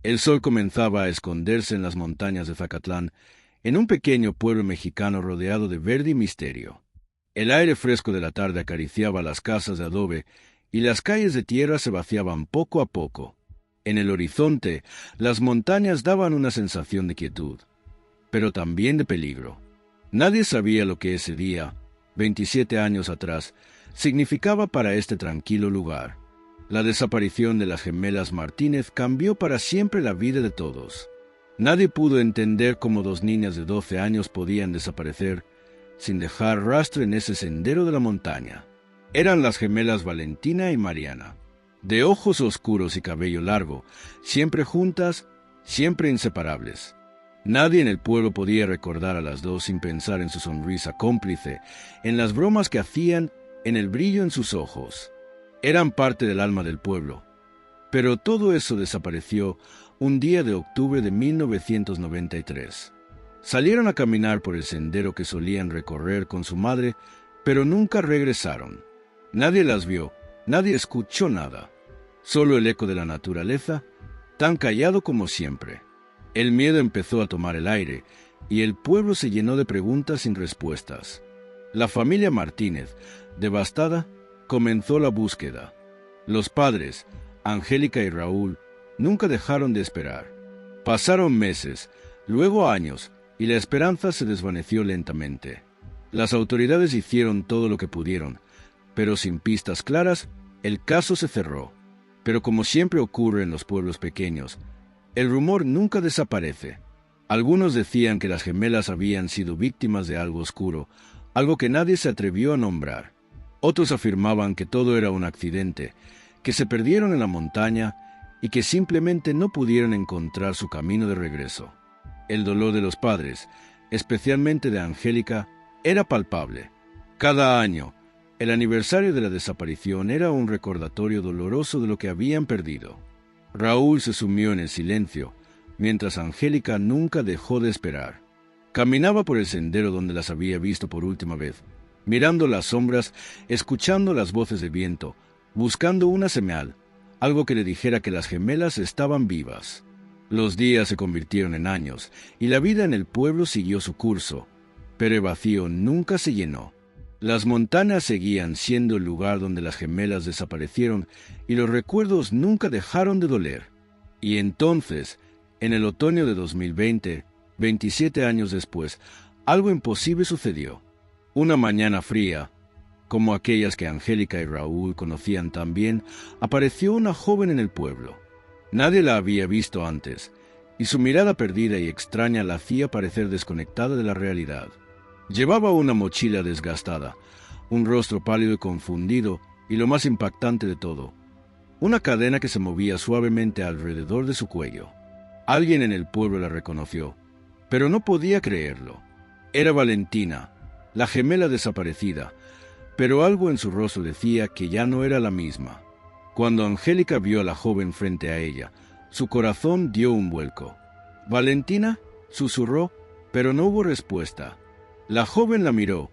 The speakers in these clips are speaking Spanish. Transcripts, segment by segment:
El sol comenzaba a esconderse en las montañas de Zacatlán, en un pequeño pueblo mexicano rodeado de verde y misterio. El aire fresco de la tarde acariciaba las casas de adobe y las calles de tierra se vaciaban poco a poco. En el horizonte, las montañas daban una sensación de quietud, pero también de peligro. Nadie sabía lo que ese día, 27 años atrás, significaba para este tranquilo lugar. La desaparición de las gemelas Martínez cambió para siempre la vida de todos. Nadie pudo entender cómo dos niñas de 12 años podían desaparecer sin dejar rastro en ese sendero de la montaña. Eran las gemelas Valentina y Mariana, de ojos oscuros y cabello largo, siempre juntas, siempre inseparables. Nadie en el pueblo podía recordar a las dos sin pensar en su sonrisa cómplice, en las bromas que hacían, en el brillo en sus ojos. Eran parte del alma del pueblo. Pero todo eso desapareció un día de octubre de 1993. Salieron a caminar por el sendero que solían recorrer con su madre, pero nunca regresaron. Nadie las vio, nadie escuchó nada. Solo el eco de la naturaleza, tan callado como siempre. El miedo empezó a tomar el aire, y el pueblo se llenó de preguntas sin respuestas. La familia Martínez, devastada, comenzó la búsqueda. Los padres, Angélica y Raúl, nunca dejaron de esperar. Pasaron meses, luego años, y la esperanza se desvaneció lentamente. Las autoridades hicieron todo lo que pudieron, pero sin pistas claras, el caso se cerró. Pero como siempre ocurre en los pueblos pequeños, el rumor nunca desaparece. Algunos decían que las gemelas habían sido víctimas de algo oscuro, algo que nadie se atrevió a nombrar. Otros afirmaban que todo era un accidente, que se perdieron en la montaña y que simplemente no pudieron encontrar su camino de regreso. El dolor de los padres, especialmente de Angélica, era palpable. Cada año, el aniversario de la desaparición era un recordatorio doloroso de lo que habían perdido. Raúl se sumió en el silencio, mientras Angélica nunca dejó de esperar. Caminaba por el sendero donde las había visto por última vez, mirando las sombras, escuchando las voces de viento, buscando una señal, algo que le dijera que las gemelas estaban vivas. Los días se convirtieron en años, y la vida en el pueblo siguió su curso, pero el vacío nunca se llenó. Las montañas seguían siendo el lugar donde las gemelas desaparecieron, y los recuerdos nunca dejaron de doler. Y entonces, en el otoño de 2020, 27 años después, algo imposible sucedió. Una mañana fría, como aquellas que Angélica y Raúl conocían tan bien, apareció una joven en el pueblo. Nadie la había visto antes, y su mirada perdida y extraña la hacía parecer desconectada de la realidad. Llevaba una mochila desgastada, un rostro pálido y confundido, y lo más impactante de todo, una cadena que se movía suavemente alrededor de su cuello. Alguien en el pueblo la reconoció, pero no podía creerlo. Era Valentina, la gemela desaparecida, pero algo en su rostro decía que ya no era la misma. Cuando Angélica vio a la joven frente a ella, su corazón dio un vuelco. «¿Valentina?», susurró, pero no hubo respuesta. La joven la miró,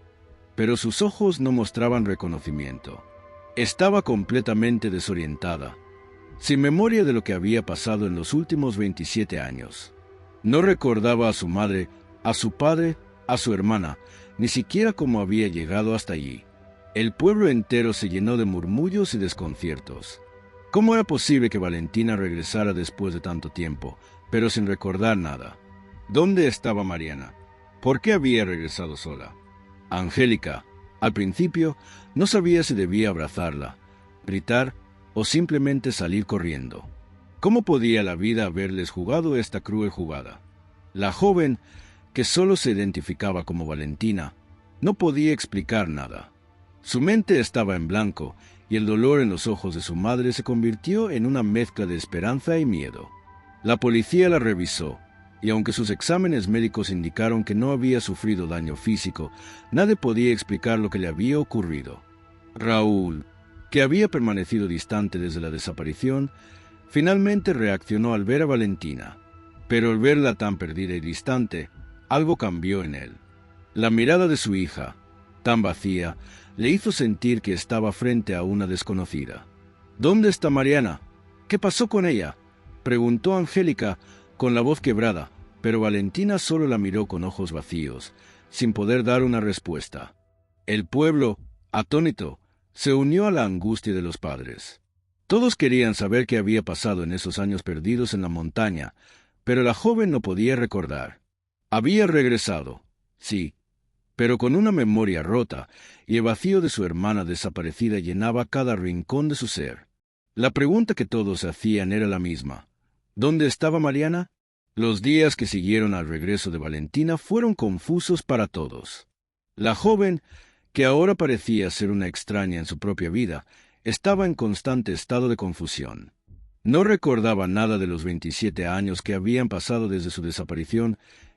pero sus ojos no mostraban reconocimiento. Estaba completamente desorientada, sin memoria de lo que había pasado en los últimos 27 años. No recordaba a su madre, a su padre, a su hermana, ni siquiera cómo había llegado hasta allí. El pueblo entero se llenó de murmullos y desconciertos. ¿Cómo era posible que Valentina regresara después de tanto tiempo, pero sin recordar nada? ¿Dónde estaba Mariana? ¿Por qué había regresado sola? Angélica, al principio, no sabía si debía abrazarla, gritar o simplemente salir corriendo. ¿Cómo podía la vida haberles jugado esta cruel jugada? La joven, que solo se identificaba como Valentina, no podía explicar nada. Su mente estaba en blanco, y el dolor en los ojos de su madre se convirtió en una mezcla de esperanza y miedo. La policía la revisó, y aunque sus exámenes médicos indicaron que no había sufrido daño físico, nadie podía explicar lo que le había ocurrido. Raúl, que había permanecido distante desde la desaparición, finalmente reaccionó al ver a Valentina. Pero al verla tan perdida y distante, algo cambió en él. La mirada de su hija, tan vacía, le hizo sentir que estaba frente a una desconocida. «¿Dónde está Mariana? ¿Qué pasó con ella?», preguntó Angélica con la voz quebrada, pero Valentina solo la miró con ojos vacíos, sin poder dar una respuesta. El pueblo, atónito, se unió a la angustia de los padres. Todos querían saber qué había pasado en esos años perdidos en la montaña, pero la joven no podía recordar. Había regresado, sí, pero con una memoria rota, y el vacío de su hermana desaparecida llenaba cada rincón de su ser. La pregunta que todos se hacían era la misma. ¿Dónde estaba Mariana? Los días que siguieron al regreso de Valentina fueron confusos para todos. La joven, que ahora parecía ser una extraña en su propia vida, estaba en constante estado de confusión. No recordaba nada de los 27 años que habían pasado desde su desaparición,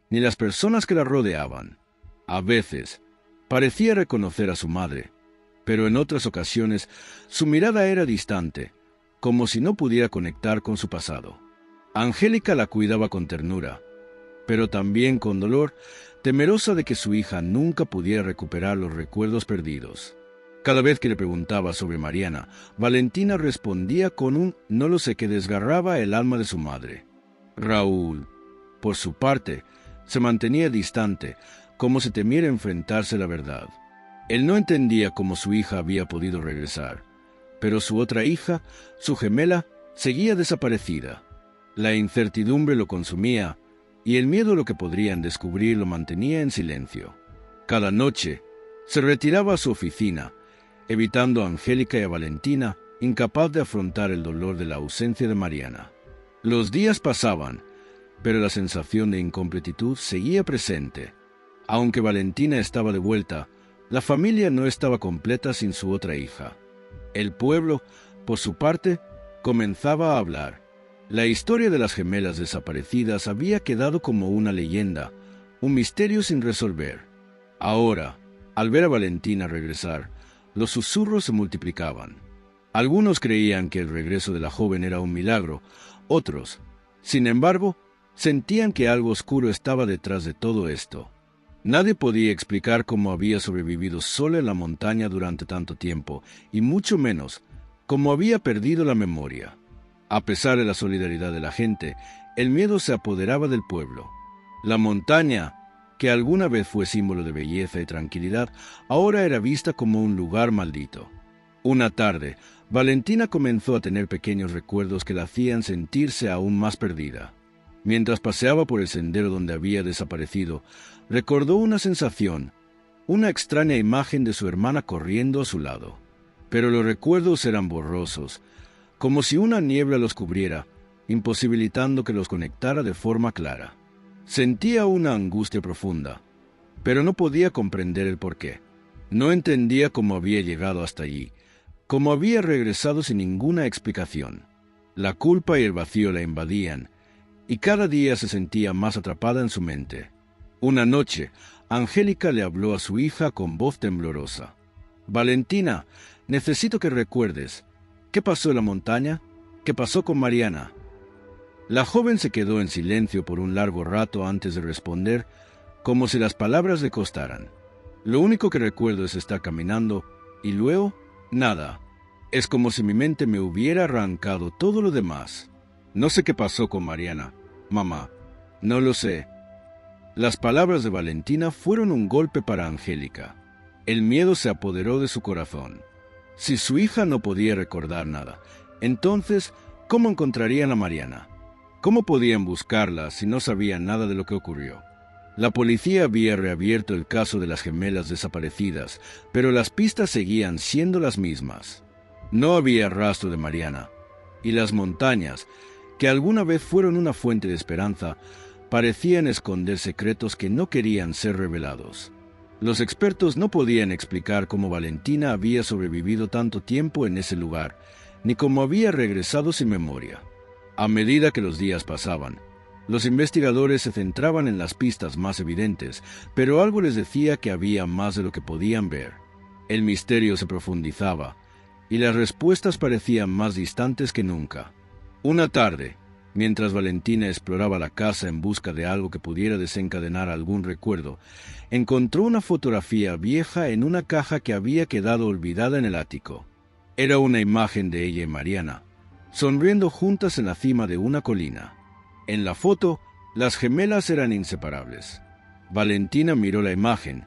ni las personas que la rodeaban. A veces, parecía reconocer a su madre, pero en otras ocasiones su mirada era distante, como si no pudiera conectar con su pasado. Angélica la cuidaba con ternura, pero también con dolor, temerosa de que su hija nunca pudiera recuperar los recuerdos perdidos. Cada vez que le preguntaba sobre Mariana, Valentina respondía con un no lo sé que desgarraba el alma de su madre. Raúl, por su parte, se mantenía distante, como si temiera enfrentarse a la verdad. Él no entendía cómo su hija había podido regresar, pero su otra hija, su gemela, seguía desaparecida. La incertidumbre lo consumía, y el miedo a lo que podrían descubrir lo mantenía en silencio. Cada noche, se retiraba a su oficina, evitando a Angélica y a Valentina, incapaz de afrontar el dolor de la ausencia de Mariana. Los días pasaban, pero la sensación de incompletitud seguía presente. Aunque Valentina estaba de vuelta, la familia no estaba completa sin su otra hija. El pueblo, por su parte, comenzaba a hablar. La historia de las gemelas desaparecidas había quedado como una leyenda, un misterio sin resolver. Ahora, al ver a Valentina regresar, los susurros se multiplicaban. Algunos creían que el regreso de la joven era un milagro, otros, sin embargo, sentían que algo oscuro estaba detrás de todo esto. Nadie podía explicar cómo había sobrevivido sola en la montaña durante tanto tiempo, y mucho menos cómo había perdido la memoria. A pesar de la solidaridad de la gente, el miedo se apoderaba del pueblo. La montaña, que alguna vez fue símbolo de belleza y tranquilidad, ahora era vista como un lugar maldito. Una tarde, Valentina comenzó a tener pequeños recuerdos que la hacían sentirse aún más perdida. Mientras paseaba por el sendero donde había desaparecido, recordó una sensación, una extraña imagen de su hermana corriendo a su lado. Pero los recuerdos eran borrosos, como si una niebla los cubriera, imposibilitando que los conectara de forma clara. Sentía una angustia profunda, pero no podía comprender el porqué. No entendía cómo había llegado hasta allí, cómo había regresado sin ninguna explicación. La culpa y el vacío la invadían, y cada día se sentía más atrapada en su mente. Una noche, Angélica le habló a su hija con voz temblorosa. «Valentina, necesito que recuerdes. ¿Qué pasó en la montaña? ¿Qué pasó con Mariana?» La joven se quedó en silencio por un largo rato antes de responder, como si las palabras le costaran. «Lo único que recuerdo es estar caminando, y luego, nada. Es como si mi mente me hubiera arrancado todo lo demás. No sé qué pasó con Mariana, mamá. No lo sé». Las palabras de Valentina fueron un golpe para Angélica. El miedo se apoderó de su corazón. Si su hija no podía recordar nada, entonces, ¿cómo encontrarían a Mariana? ¿Cómo podían buscarla si no sabían nada de lo que ocurrió? La policía había reabierto el caso de las gemelas desaparecidas, pero las pistas seguían siendo las mismas. No había rastro de Mariana, y las montañas, que alguna vez fueron una fuente de esperanza, parecían esconder secretos que no querían ser revelados. Los expertos no podían explicar cómo Valentina había sobrevivido tanto tiempo en ese lugar, ni cómo había regresado sin memoria. A medida que los días pasaban, los investigadores se centraban en las pistas más evidentes, pero algo les decía que había más de lo que podían ver. El misterio se profundizaba, y las respuestas parecían más distantes que nunca. Una tarde, mientras Valentina exploraba la casa en busca de algo que pudiera desencadenar algún recuerdo, encontró una fotografía vieja en una caja que había quedado olvidada en el ático. Era una imagen de ella y Mariana, sonriendo juntas en la cima de una colina. En la foto, las gemelas eran inseparables. Valentina miró la imagen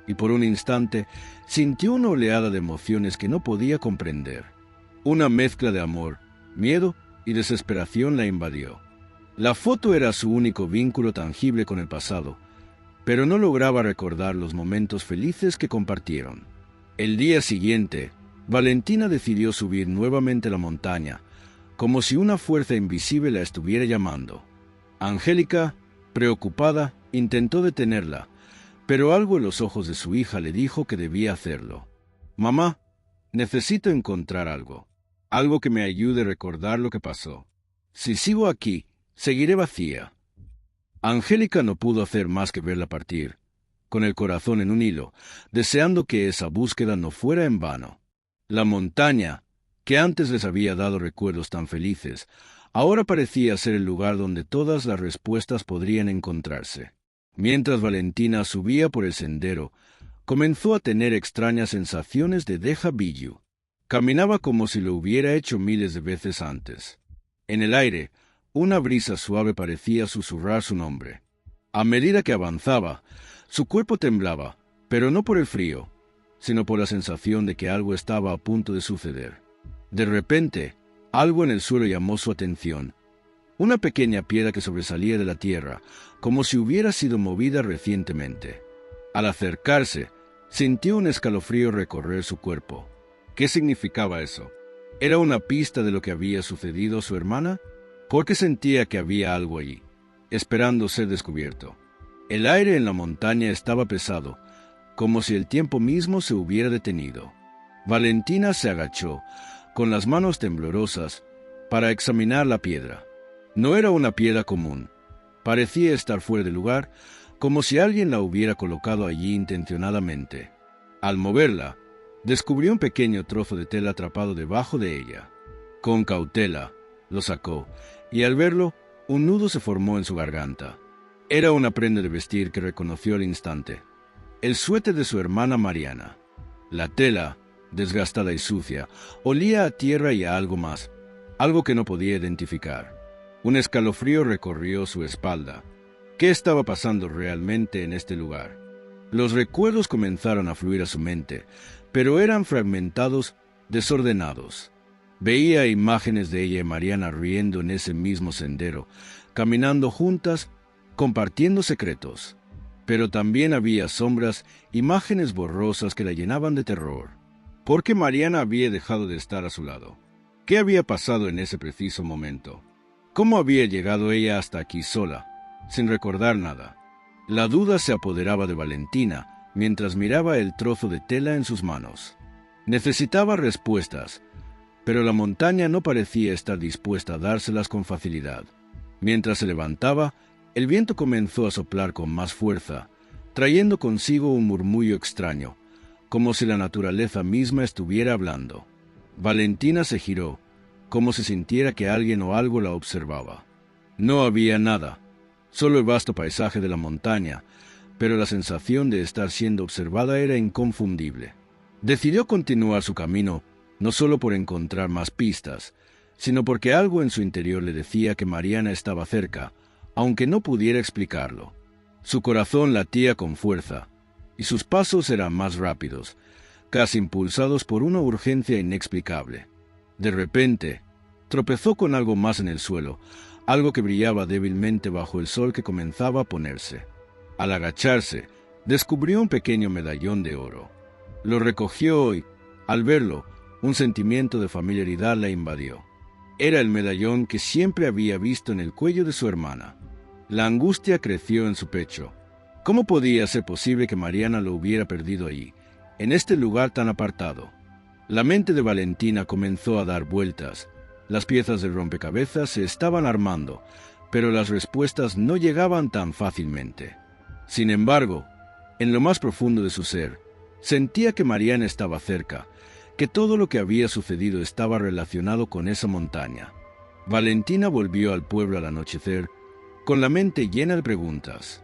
y por un instante sintió una oleada de emociones que no podía comprender. Una mezcla de amor, miedo y desesperación la invadió. La foto era su único vínculo tangible con el pasado, pero no lograba recordar los momentos felices que compartieron. El día siguiente, Valentina decidió subir nuevamente la montaña, como si una fuerza invisible la estuviera llamando. Angélica, preocupada, intentó detenerla, pero algo en los ojos de su hija le dijo que debía hacerlo. «Mamá, necesito encontrar algo que me ayude a recordar lo que pasó. Si sigo aquí, seguiré vacía». Angélica no pudo hacer más que verla partir, con el corazón en un hilo, deseando que esa búsqueda no fuera en vano. La montaña, que antes les había dado recuerdos tan felices, ahora parecía ser el lugar donde todas las respuestas podrían encontrarse. Mientras Valentina subía por el sendero, comenzó a tener extrañas sensaciones de déjà vu. Caminaba como si lo hubiera hecho miles de veces antes. En el aire, una brisa suave parecía susurrar su nombre. A medida que avanzaba, su cuerpo temblaba, pero no por el frío, sino por la sensación de que algo estaba a punto de suceder. De repente, algo en el suelo llamó su atención. Una pequeña piedra que sobresalía de la tierra, como si hubiera sido movida recientemente. Al acercarse, sintió un escalofrío recorrer su cuerpo. ¿Qué significaba eso? ¿Era una pista de lo que había sucedido a su hermana? Porque sentía que había algo allí, esperando ser descubierto. El aire en la montaña estaba pesado, como si el tiempo mismo se hubiera detenido. Valentina se agachó, con las manos temblorosas, para examinar la piedra. No era una piedra común. Parecía estar fuera de lugar, como si alguien la hubiera colocado allí intencionadamente. Al moverla, descubrió un pequeño trozo de tela atrapado debajo de ella. Con cautela, lo sacó, y al verlo, un nudo se formó en su garganta. Era una prenda de vestir que reconoció al instante. El suéter de su hermana Mariana. La tela, desgastada y sucia, olía a tierra y a algo más, algo que no podía identificar. Un escalofrío recorrió su espalda. ¿Qué estaba pasando realmente en este lugar? Los recuerdos comenzaron a fluir a su mente, pero eran fragmentados, desordenados. Veía imágenes de ella y Mariana riendo en ese mismo sendero, caminando juntas, compartiendo secretos. Pero también había sombras, imágenes borrosas que la llenaban de terror. ¿Por qué Mariana había dejado de estar a su lado? ¿Qué había pasado en ese preciso momento? ¿Cómo había llegado ella hasta aquí sola, sin recordar nada? La duda se apoderaba de Valentina mientras miraba el trozo de tela en sus manos. Necesitaba respuestas, pero la montaña no parecía estar dispuesta a dárselas con facilidad. Mientras se levantaba, el viento comenzó a soplar con más fuerza, trayendo consigo un murmullo extraño, como si la naturaleza misma estuviera hablando. Valentina se giró, como si sintiera que alguien o algo la observaba. No había nada, solo el vasto paisaje de la montaña, pero la sensación de estar siendo observada era inconfundible. Decidió continuar su camino, no solo por encontrar más pistas, sino porque algo en su interior le decía que Mariana estaba cerca, aunque no pudiera explicarlo. Su corazón latía con fuerza, y sus pasos eran más rápidos, casi impulsados por una urgencia inexplicable. De repente, tropezó con algo más en el suelo, algo que brillaba débilmente bajo el sol que comenzaba a ponerse. Al agacharse, descubrió un pequeño medallón de oro. Lo recogió y, al verlo, un sentimiento de familiaridad la invadió. Era el medallón que siempre había visto en el cuello de su hermana. La angustia creció en su pecho. ¿Cómo podía ser posible que Mariana lo hubiera perdido allí, en este lugar tan apartado? La mente de Valentina comenzó a dar vueltas. Las piezas del rompecabezas se estaban armando, pero las respuestas no llegaban tan fácilmente. Sin embargo, en lo más profundo de su ser, sentía que Mariana estaba cerca, que todo lo que había sucedido estaba relacionado con esa montaña. Valentina volvió al pueblo al anochecer, con la mente llena de preguntas.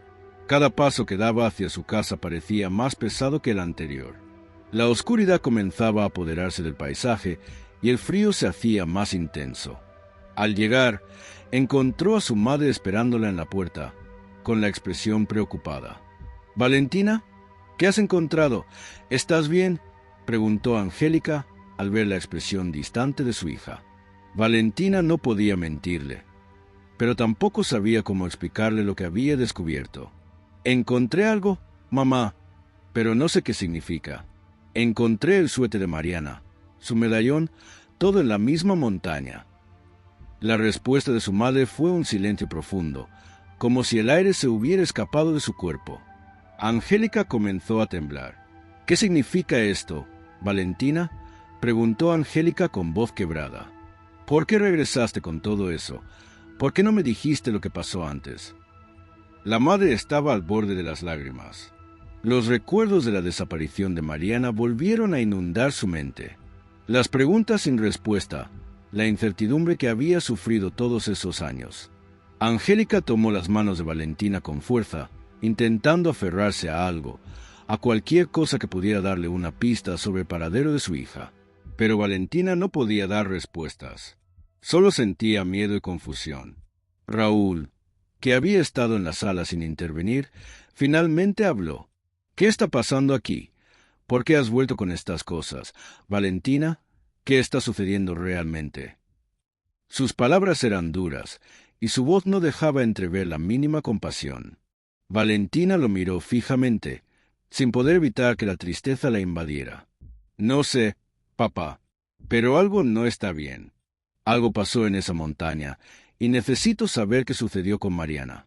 Cada paso que daba hacia su casa parecía más pesado que el anterior. La oscuridad comenzaba a apoderarse del paisaje y el frío se hacía más intenso. Al llegar, encontró a su madre esperándola en la puerta, con la expresión preocupada. «Valentina, ¿qué has encontrado? ¿Estás bien?», preguntó Angélica al ver la expresión distante de su hija. Valentina no podía mentirle, pero tampoco sabía cómo explicarle lo que había descubierto. «Encontré algo, mamá, pero no sé qué significa. Encontré el suéter de Mariana, su medallón, todo en la misma montaña». La respuesta de su madre fue un silencio profundo, como si el aire se hubiera escapado de su cuerpo. Angélica comenzó a temblar. «¿Qué significa esto, Valentina?», preguntó Angélica con voz quebrada. «¿Por qué regresaste con todo eso? ¿Por qué no me dijiste lo que pasó antes?». La madre estaba al borde de las lágrimas. Los recuerdos de la desaparición de Mariana volvieron a inundar su mente. Las preguntas sin respuesta, la incertidumbre que había sufrido todos esos años. Angélica tomó las manos de Valentina con fuerza, intentando aferrarse a algo, a cualquier cosa que pudiera darle una pista sobre el paradero de su hija. Pero Valentina no podía dar respuestas. Solo sentía miedo y confusión. Raúl, que había estado en la sala sin intervenir, finalmente habló. «¿Qué está pasando aquí? ¿Por qué has vuelto con estas cosas? Valentina, ¿qué está sucediendo realmente?». Sus palabras eran duras, y su voz no dejaba entrever la mínima compasión. Valentina lo miró fijamente, sin poder evitar que la tristeza la invadiera. «No sé, papá, pero algo no está bien. Algo pasó en esa montaña, y necesito saber qué sucedió con Mariana».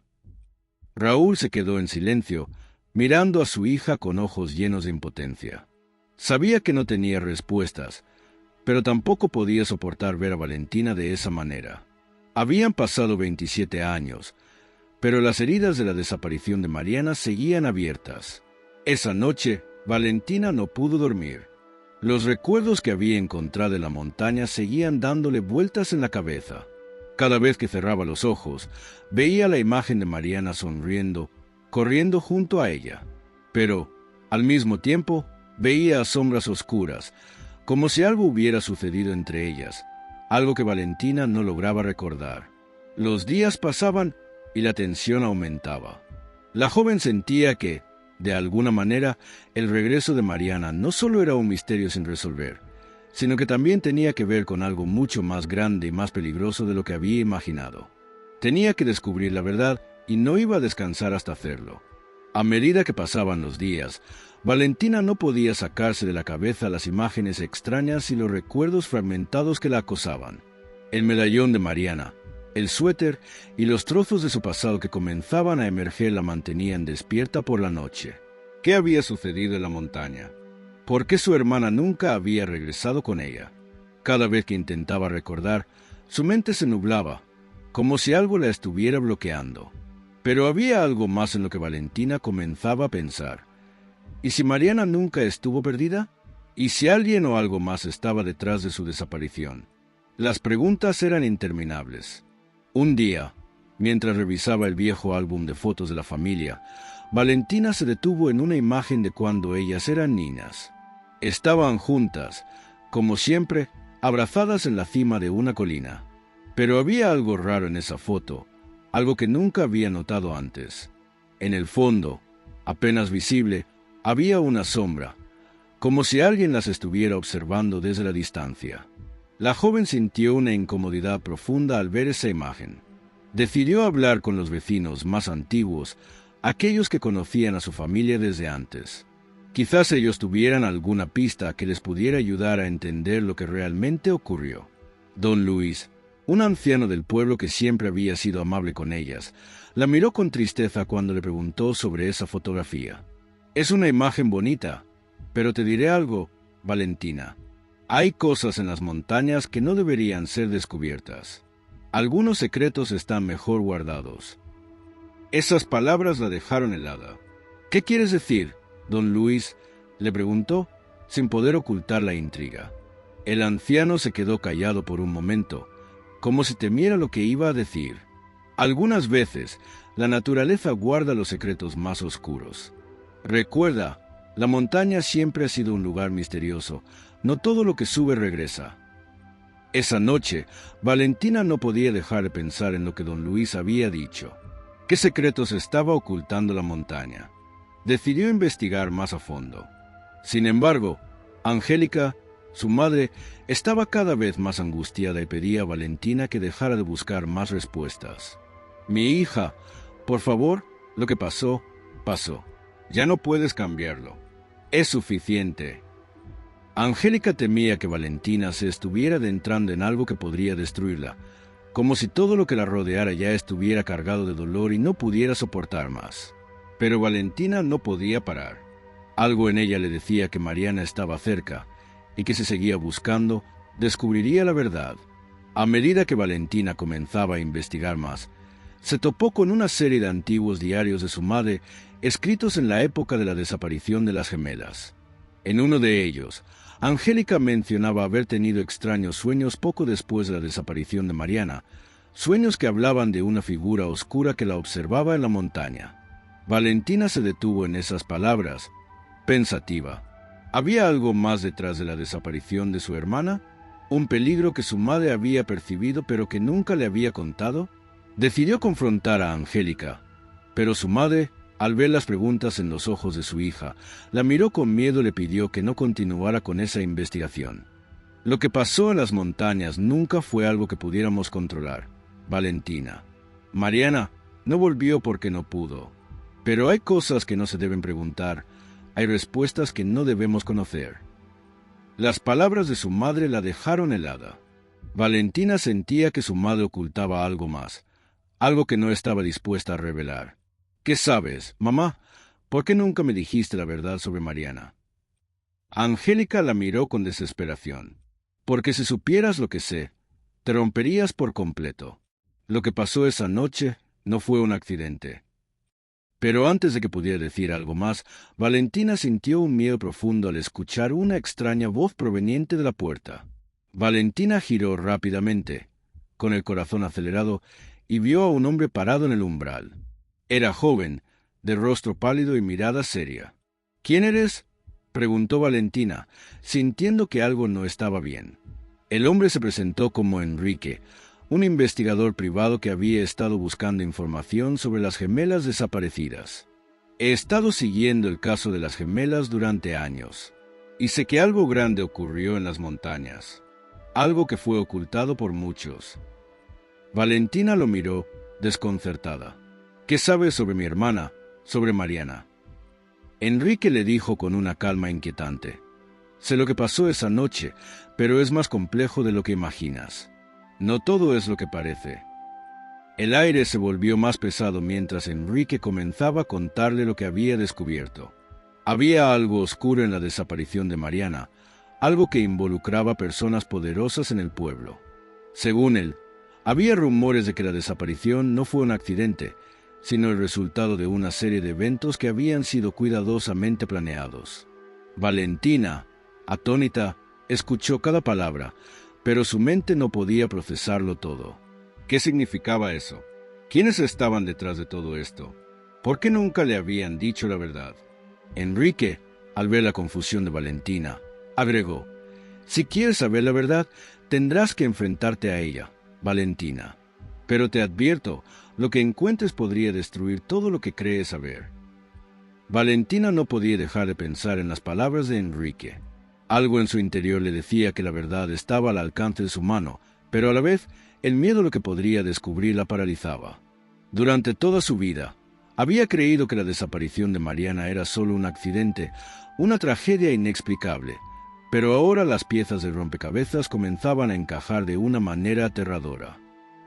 Raúl se quedó en silencio, mirando a su hija con ojos llenos de impotencia. Sabía que no tenía respuestas, pero tampoco podía soportar ver a Valentina de esa manera. Habían pasado 27 años, pero las heridas de la desaparición de Mariana seguían abiertas. Esa noche, Valentina no pudo dormir. Los recuerdos que había encontrado en la montaña seguían dándole vueltas en la cabeza. Cada vez que cerraba los ojos, veía la imagen de Mariana sonriendo, corriendo junto a ella. Pero, al mismo tiempo, veía sombras oscuras, como si algo hubiera sucedido entre ellas, algo que Valentina no lograba recordar. Los días pasaban y la tensión aumentaba. La joven sentía que, de alguna manera, el regreso de Mariana no solo era un misterio sin resolver, sino que también tenía que ver con algo mucho más grande y más peligroso de lo que había imaginado. Tenía que descubrir la verdad y no iba a descansar hasta hacerlo. A medida que pasaban los días, Valentina no podía sacarse de la cabeza las imágenes extrañas y los recuerdos fragmentados que la acosaban. El medallón de Mariana, el suéter y los trozos de su pasado que comenzaban a emerger la mantenían despierta por la noche. ¿Qué había sucedido en la montaña? ¿Por qué su hermana nunca había regresado con ella? Cada vez que intentaba recordar, su mente se nublaba, como si algo la estuviera bloqueando. Pero había algo más en lo que Valentina comenzaba a pensar. ¿Y si Mariana nunca estuvo perdida? ¿Y si alguien o algo más estaba detrás de su desaparición? Las preguntas eran interminables. Un día, mientras revisaba el viejo álbum de fotos de la familia, Valentina se detuvo en una imagen de cuando ellas eran niñas. Estaban juntas, como siempre, abrazadas en la cima de una colina. Pero había algo raro en esa foto, algo que nunca había notado antes. En el fondo, apenas visible, había una sombra, como si alguien las estuviera observando desde la distancia. La joven sintió una incomodidad profunda al ver esa imagen. Decidió hablar con los vecinos más antiguos, aquellos que conocían a su familia desde antes. Quizás ellos tuvieran alguna pista que les pudiera ayudar a entender lo que realmente ocurrió. Don Luis, un anciano del pueblo que siempre había sido amable con ellas, la miró con tristeza cuando le preguntó sobre esa fotografía. «Es una imagen bonita, pero te diré algo, Valentina. Hay cosas en las montañas que no deberían ser descubiertas. Algunos secretos están mejor guardados». Esas palabras la dejaron helada. «¿Qué quieres decir, don Luis?», le preguntó, sin poder ocultar la intriga. El anciano se quedó callado por un momento, como si temiera lo que iba a decir. Algunas veces, la naturaleza guarda los secretos más oscuros. Recuerda, la montaña siempre ha sido un lugar misterioso. No todo lo que sube regresa. Esa noche, Valentina no podía dejar de pensar en lo que don Luis había dicho. ¿Qué secretos estaba ocultando la montaña? Decidió investigar más a fondo. Sin embargo, Angélica, su madre, estaba cada vez más angustiada y pedía a Valentina que dejara de buscar más respuestas. Mi hija, por favor, lo que pasó, pasó. Ya no puedes cambiarlo. Es suficiente. Angélica temía que Valentina se estuviera adentrando en algo que podría destruirla, como si todo lo que la rodeara ya estuviera cargado de dolor y no pudiera soportar más. Pero Valentina no podía parar. Algo en ella le decía que Mariana estaba cerca, y que si seguía buscando, descubriría la verdad. A medida que Valentina comenzaba a investigar más, se topó con una serie de antiguos diarios de su madre, escritos en la época de la desaparición de las gemelas. En uno de ellos, Angélica mencionaba haber tenido extraños sueños poco después de la desaparición de Mariana, sueños que hablaban de una figura oscura que la observaba en la montaña. Valentina se detuvo en esas palabras, pensativa. ¿Había algo más detrás de la desaparición de su hermana? ¿Un peligro que su madre había percibido pero que nunca le había contado? Decidió confrontar a Angélica, pero su madre, al ver las preguntas en los ojos de su hija, la miró con miedo y le pidió que no continuara con esa investigación. Lo que pasó en las montañas nunca fue algo que pudiéramos controlar, Valentina. Mariana no volvió porque no pudo. Pero hay cosas que no se deben preguntar, hay respuestas que no debemos conocer. Las palabras de su madre la dejaron helada. Valentina sentía que su madre ocultaba algo más, algo que no estaba dispuesta a revelar. ¿Qué sabes, mamá? ¿Por qué nunca me dijiste la verdad sobre Mariana? Angélica la miró con desesperación. Porque si supieras lo que sé, te romperías por completo. Lo que pasó esa noche no fue un accidente. Pero antes de que pudiera decir algo más, Valentina sintió un miedo profundo al escuchar una extraña voz proveniente de la puerta. Valentina giró rápidamente, con el corazón acelerado, y vio a un hombre parado en el umbral. Era joven, de rostro pálido y mirada seria. ¿Quién eres?, preguntó Valentina, sintiendo que algo no estaba bien. El hombre se presentó como Enrique, un investigador privado que había estado buscando información sobre las gemelas desaparecidas. He estado siguiendo el caso de las gemelas durante años, y sé que algo grande ocurrió en las montañas, algo que fue ocultado por muchos. Valentina lo miró, desconcertada. ¿Qué sabes sobre mi hermana, sobre Mariana? Enrique le dijo con una calma inquietante. Sé lo que pasó esa noche, pero es más complejo de lo que imaginas. No todo es lo que parece. El aire se volvió más pesado mientras Enrique comenzaba a contarle lo que había descubierto. Había algo oscuro en la desaparición de Mariana, algo que involucraba personas poderosas en el pueblo. Según él, había rumores de que la desaparición no fue un accidente, sino el resultado de una serie de eventos que habían sido cuidadosamente planeados. Valentina, atónita, escuchó cada palabra, pero su mente no podía procesarlo todo. ¿Qué significaba eso? ¿Quiénes estaban detrás de todo esto? ¿Por qué nunca le habían dicho la verdad? Enrique, al ver la confusión de Valentina, agregó, si quieres saber la verdad, tendrás que enfrentarte a ella, Valentina. Pero te advierto, lo que encuentres podría destruir todo lo que crees saber. Valentina no podía dejar de pensar en las palabras de Enrique. Algo en su interior le decía que la verdad estaba al alcance de su mano, pero a la vez el miedo a lo que podría descubrir la paralizaba. Durante toda su vida, había creído que la desaparición de Mariana era solo un accidente, una tragedia inexplicable, pero ahora las piezas del rompecabezas comenzaban a encajar de una manera aterradora.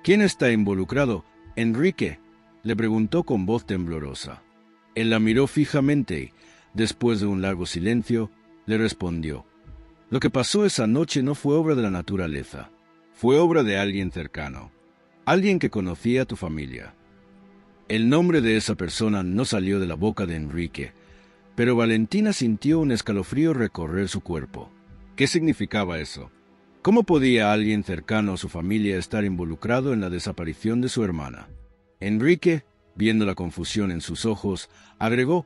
¿Quién está involucrado? Enrique, le preguntó con voz temblorosa. Él la miró fijamente y, después de un largo silencio, le respondió, lo que pasó esa noche no fue obra de la naturaleza, fue obra de alguien cercano, alguien que conocía a tu familia. El nombre de esa persona no salió de la boca de Enrique, pero Valentina sintió un escalofrío recorrer su cuerpo. ¿Qué significaba eso? ¿Cómo podía alguien cercano a su familia estar involucrado en la desaparición de su hermana? Enrique, viendo la confusión en sus ojos, agregó,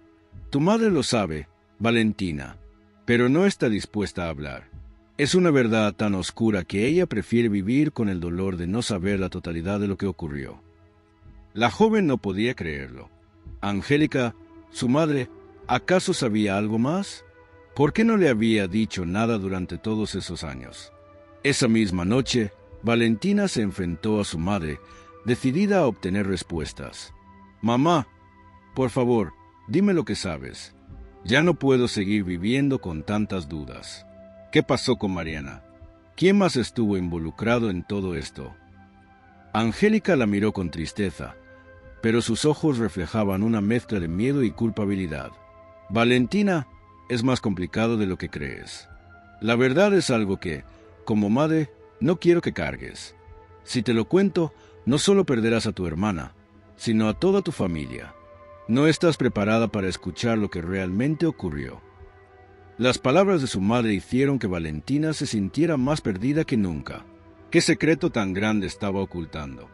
tu madre lo sabe, Valentina, pero no está dispuesta a hablar. Es una verdad tan oscura que ella prefiere vivir con el dolor de no saber la totalidad de lo que ocurrió. La joven no podía creerlo. Angélica, su madre, ¿acaso sabía algo más? ¿Por qué no le había dicho nada durante todos esos años? Esa misma noche, Valentina se enfrentó a su madre, decidida a obtener respuestas. «Mamá, por favor, dime lo que sabes. Ya no puedo seguir viviendo con tantas dudas. ¿Qué pasó con Mariana? ¿Quién más estuvo involucrado en todo esto?» Angélica la miró con tristeza, pero sus ojos reflejaban una mezcla de miedo y culpabilidad. «Valentina, es más complicado de lo que crees. La verdad es algo que, como madre, no quiero que cargues. Si te lo cuento, no solo perderás a tu hermana, sino a toda tu familia. No estás preparada para escuchar lo que realmente ocurrió». Las palabras de su madre hicieron que Valentina se sintiera más perdida que nunca. ¿Qué secreto tan grande estaba ocultando?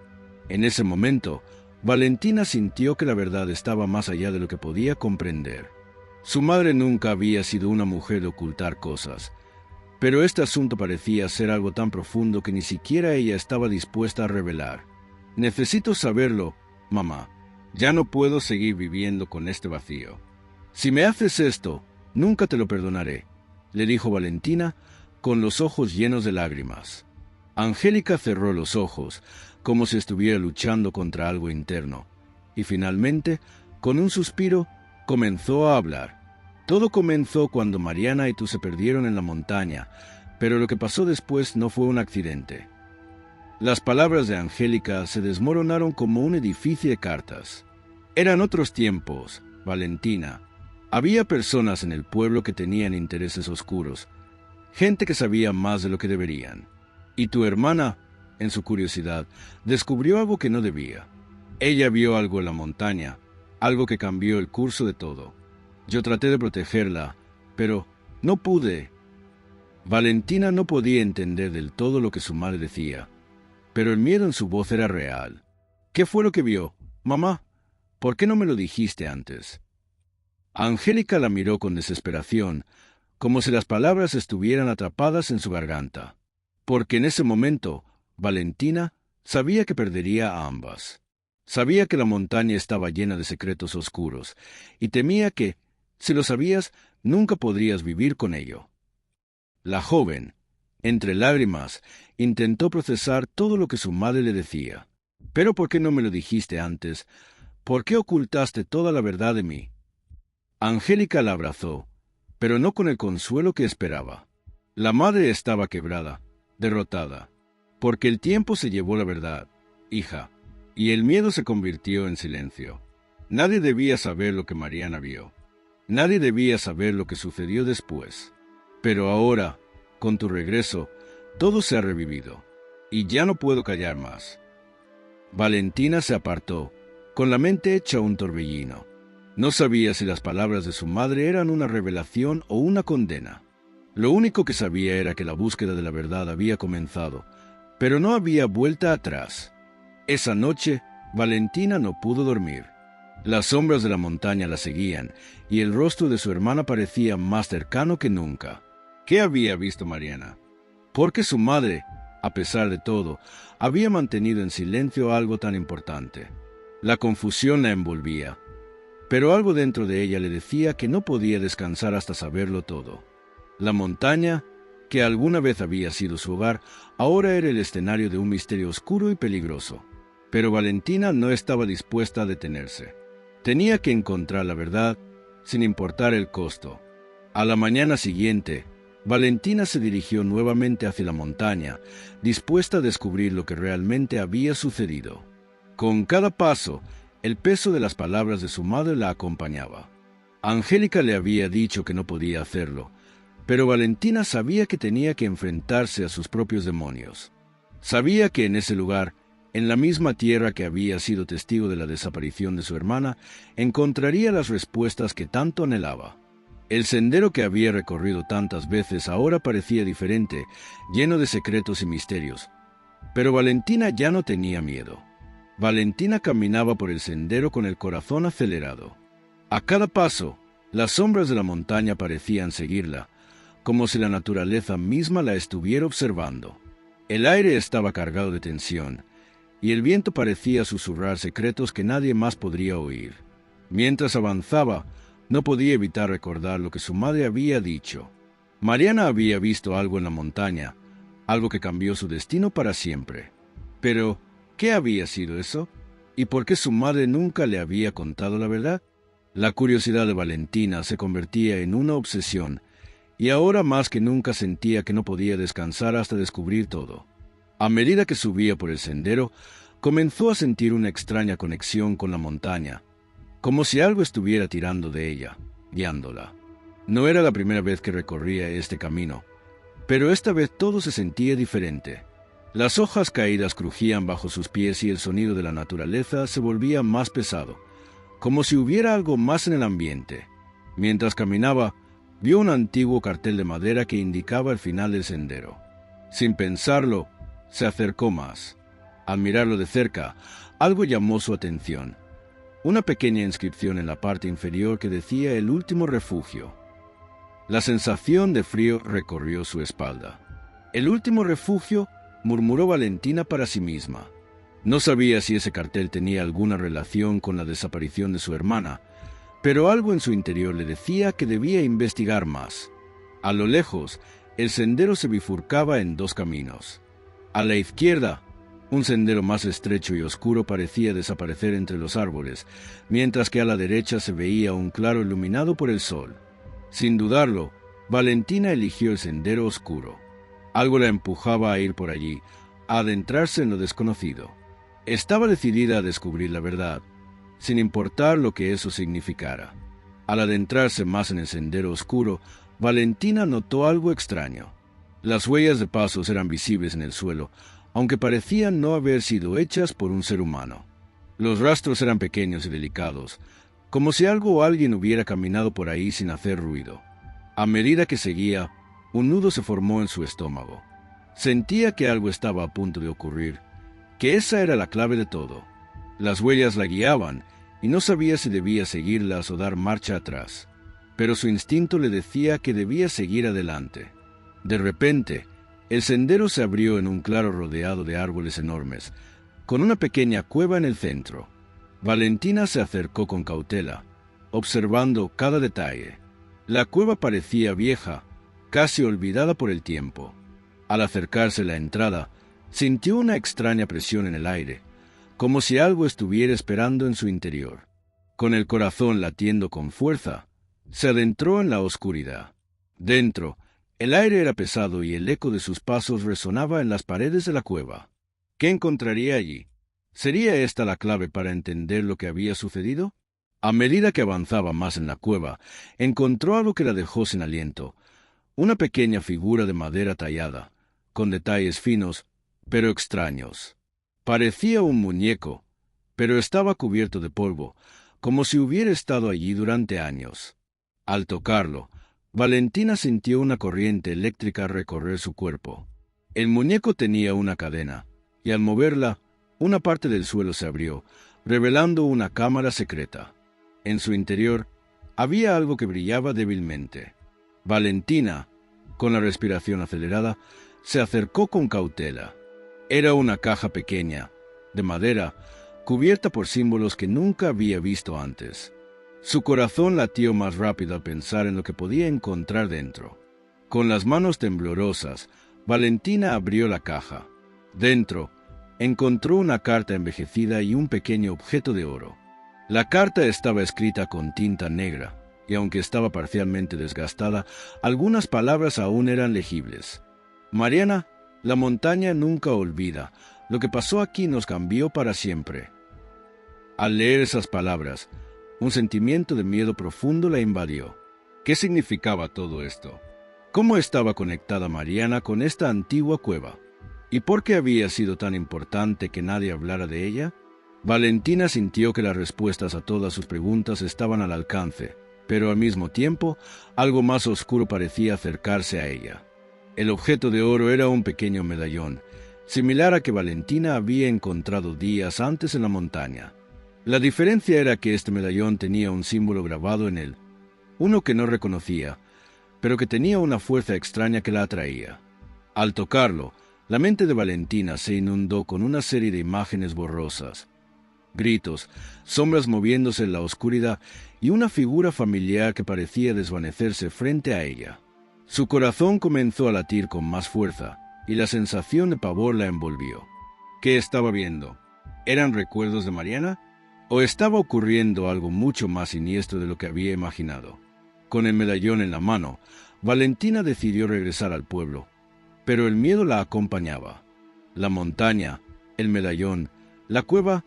En ese momento, Valentina sintió que la verdad estaba más allá de lo que podía comprender. Su madre nunca había sido una mujer de ocultar cosas, pero este asunto parecía ser algo tan profundo que ni siquiera ella estaba dispuesta a revelar. «Necesito saberlo, mamá. Ya no puedo seguir viviendo con este vacío. Si me haces esto, nunca te lo perdonaré», le dijo Valentina, con los ojos llenos de lágrimas. Angélica cerró los ojos, como si estuviera luchando contra algo interno, y finalmente, con un suspiro, comenzó a hablar. «Todo comenzó cuando Mariana y tú se perdieron en la montaña, pero lo que pasó después no fue un accidente». Las palabras de Angélica se desmoronaron como un edificio de cartas. Eran otros tiempos, Valentina. Había personas en el pueblo que tenían intereses oscuros, gente que sabía más de lo que deberían. Y tu hermana, en su curiosidad, descubrió algo que no debía. Ella vio algo en la montaña, algo que cambió el curso de todo. Yo traté de protegerla, pero no pude. Valentina no podía entender del todo lo que su madre decía, pero el miedo en su voz era real. «¿Qué fue lo que vio? Mamá, ¿por qué no me lo dijiste antes?» Angélica la miró con desesperación, como si las palabras estuvieran atrapadas en su garganta, porque en ese momento Valentina sabía que perdería a ambas. Sabía que la montaña estaba llena de secretos oscuros, y temía que, si lo sabías, nunca podrías vivir con ello. La joven, entre lágrimas, intentó procesar todo lo que su madre le decía. «¿Pero por qué no me lo dijiste antes? ¿Por qué ocultaste toda la verdad de mí?» Angélica la abrazó, pero no con el consuelo que esperaba. La madre estaba quebrada, derrotada, porque el tiempo se llevó la verdad, hija, y el miedo se convirtió en silencio. Nadie debía saber lo que Mariana vio. Nadie debía saber lo que sucedió después. Pero ahora, con tu regreso, todo se ha revivido, y ya no puedo callar más. Valentina se apartó, con la mente hecha un torbellino. No sabía si las palabras de su madre eran una revelación o una condena. Lo único que sabía era que la búsqueda de la verdad había comenzado, pero no había vuelta atrás. Esa noche, Valentina no pudo dormir. Las sombras de la montaña la seguían, y el rostro de su hermana parecía más cercano que nunca. ¿Qué había visto Mariana? Porque su madre, a pesar de todo, había mantenido en silencio algo tan importante. La confusión la envolvía, pero algo dentro de ella le decía que no podía descansar hasta saberlo todo. La montaña, que alguna vez había sido su hogar, ahora era el escenario de un misterio oscuro y peligroso. Pero Valentina no estaba dispuesta a detenerse. Tenía que encontrar la verdad, sin importar el costo. A la mañana siguiente, Valentina se dirigió nuevamente hacia la montaña, dispuesta a descubrir lo que realmente había sucedido. Con cada paso, el peso de las palabras de su madre la acompañaba. Angélica le había dicho que no podía hacerlo, pero Valentina sabía que tenía que enfrentarse a sus propios demonios. Sabía que en ese lugar, en la misma tierra que había sido testigo de la desaparición de su hermana, encontraría las respuestas que tanto anhelaba. El sendero que había recorrido tantas veces ahora parecía diferente, lleno de secretos y misterios. Pero Valentina ya no tenía miedo. Valentina caminaba por el sendero con el corazón acelerado. A cada paso, las sombras de la montaña parecían seguirla, como si la naturaleza misma la estuviera observando. El aire estaba cargado de tensión, y el viento parecía susurrar secretos que nadie más podría oír. Mientras avanzaba, no podía evitar recordar lo que su madre había dicho. Mariana había visto algo en la montaña, algo que cambió su destino para siempre. Pero, ¿qué había sido eso? ¿Y por qué su madre nunca le había contado la verdad? La curiosidad de Valentina se convertía en una obsesión, y ahora más que nunca sentía que no podía descansar hasta descubrir todo. A medida que subía por el sendero, comenzó a sentir una extraña conexión con la montaña, como si algo estuviera tirando de ella, guiándola. No era la primera vez que recorría este camino, pero esta vez todo se sentía diferente. Las hojas caídas crujían bajo sus pies y el sonido de la naturaleza se volvía más pesado, como si hubiera algo más en el ambiente. Mientras caminaba, vio un antiguo cartel de madera que indicaba el final del sendero. Sin pensarlo, se acercó más. Al mirarlo de cerca, algo llamó su atención. Una pequeña inscripción en la parte inferior que decía "El último refugio". La sensación de frío recorrió su espalda. «¿El último refugio?», murmuró Valentina para sí misma. No sabía si ese cartel tenía alguna relación con la desaparición de su hermana, pero algo en su interior le decía que debía investigar más. A lo lejos, el sendero se bifurcaba en dos caminos. A la izquierda, un sendero más estrecho y oscuro parecía desaparecer entre los árboles, mientras que a la derecha se veía un claro iluminado por el sol. Sin dudarlo, Valentina eligió el sendero oscuro. Algo la empujaba a ir por allí, a adentrarse en lo desconocido. Estaba decidida a descubrir la verdad, sin importar lo que eso significara. Al adentrarse más en el sendero oscuro, Valentina notó algo extraño. Las huellas de pasos eran visibles en el suelo, aunque parecían no haber sido hechas por un ser humano. Los rastros eran pequeños y delicados, como si algo o alguien hubiera caminado por ahí sin hacer ruido. A medida que seguía, un nudo se formó en su estómago. Sentía que algo estaba a punto de ocurrir, que esa era la clave de todo. Las huellas la guiaban, y no sabía si debía seguirlas o dar marcha atrás. Pero su instinto le decía que debía seguir adelante. De repente, el sendero se abrió en un claro rodeado de árboles enormes, con una pequeña cueva en el centro. Valentina se acercó con cautela, observando cada detalle. La cueva parecía vieja, casi olvidada por el tiempo. Al acercarse a la entrada, sintió una extraña presión en el aire, como si algo estuviera esperando en su interior. Con el corazón latiendo con fuerza, se adentró en la oscuridad. Dentro, el aire era pesado y el eco de sus pasos resonaba en las paredes de la cueva. ¿Qué encontraría allí? ¿Sería esta la clave para entender lo que había sucedido? A medida que avanzaba más en la cueva, encontró algo que la dejó sin aliento. Una pequeña figura de madera tallada, con detalles finos, pero extraños. Parecía un muñeco, pero estaba cubierto de polvo, como si hubiera estado allí durante años. Al tocarlo, Valentina sintió una corriente eléctrica recorrer su cuerpo. El muñeco tenía una cadena, y al moverla, una parte del suelo se abrió, revelando una cámara secreta. En su interior, había algo que brillaba débilmente. Valentina, con la respiración acelerada, se acercó con cautela. Era una caja pequeña, de madera, cubierta por símbolos que nunca había visto antes. Su corazón latió más rápido al pensar en lo que podía encontrar dentro. Con las manos temblorosas, Valentina abrió la caja. Dentro, encontró una carta envejecida y un pequeño objeto de oro. La carta estaba escrita con tinta negra, y aunque estaba parcialmente desgastada, algunas palabras aún eran legibles. Mariana, la montaña nunca olvida. Lo que pasó aquí nos cambió para siempre. Al leer esas palabras, un sentimiento de miedo profundo la invadió. ¿Qué significaba todo esto? ¿Cómo estaba conectada Mariana con esta antigua cueva? ¿Y por qué había sido tan importante que nadie hablara de ella? Valentina sintió que las respuestas a todas sus preguntas estaban al alcance, pero al mismo tiempo, algo más oscuro parecía acercarse a ella. El objeto de oro era un pequeño medallón, similar a que Valentina había encontrado días antes en la montaña. La diferencia era que este medallón tenía un símbolo grabado en él, uno que no reconocía, pero que tenía una fuerza extraña que la atraía. Al tocarlo, la mente de Valentina se inundó con una serie de imágenes borrosas. Gritos, sombras moviéndose en la oscuridad y una figura familiar que parecía desvanecerse frente a ella. Su corazón comenzó a latir con más fuerza y la sensación de pavor la envolvió. ¿Qué estaba viendo? ¿Eran recuerdos de Mariana? ¿O estaba ocurriendo algo mucho más siniestro de lo que había imaginado? Con el medallón en la mano, Valentina decidió regresar al pueblo, pero el miedo la acompañaba. La montaña, el medallón, la cueva,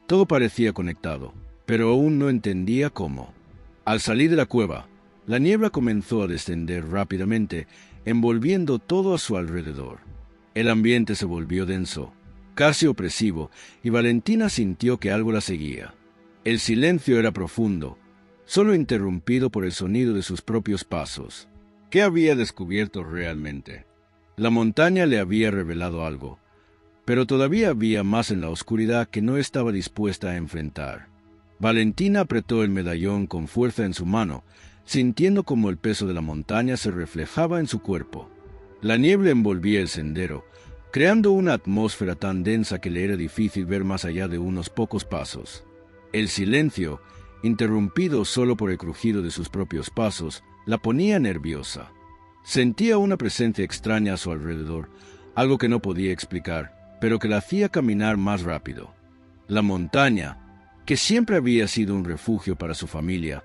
todo parecía conectado, pero aún no entendía cómo. Al salir de la cueva, la niebla comenzó a descender rápidamente, envolviendo todo a su alrededor. El ambiente se volvió denso, casi opresivo, y Valentina sintió que algo la seguía. El silencio era profundo, solo interrumpido por el sonido de sus propios pasos. ¿Qué había descubierto realmente? La montaña le había revelado algo, pero todavía había más en la oscuridad que no estaba dispuesta a enfrentar. Valentina apretó el medallón con fuerza en su mano, sintiendo como el peso de la montaña se reflejaba en su cuerpo. La niebla envolvía el sendero, creando una atmósfera tan densa que le era difícil ver más allá de unos pocos pasos. El silencio, interrumpido solo por el crujido de sus propios pasos, la ponía nerviosa. Sentía una presencia extraña a su alrededor, algo que no podía explicar, pero que la hacía caminar más rápido. La montaña, que siempre había sido un refugio para su familia,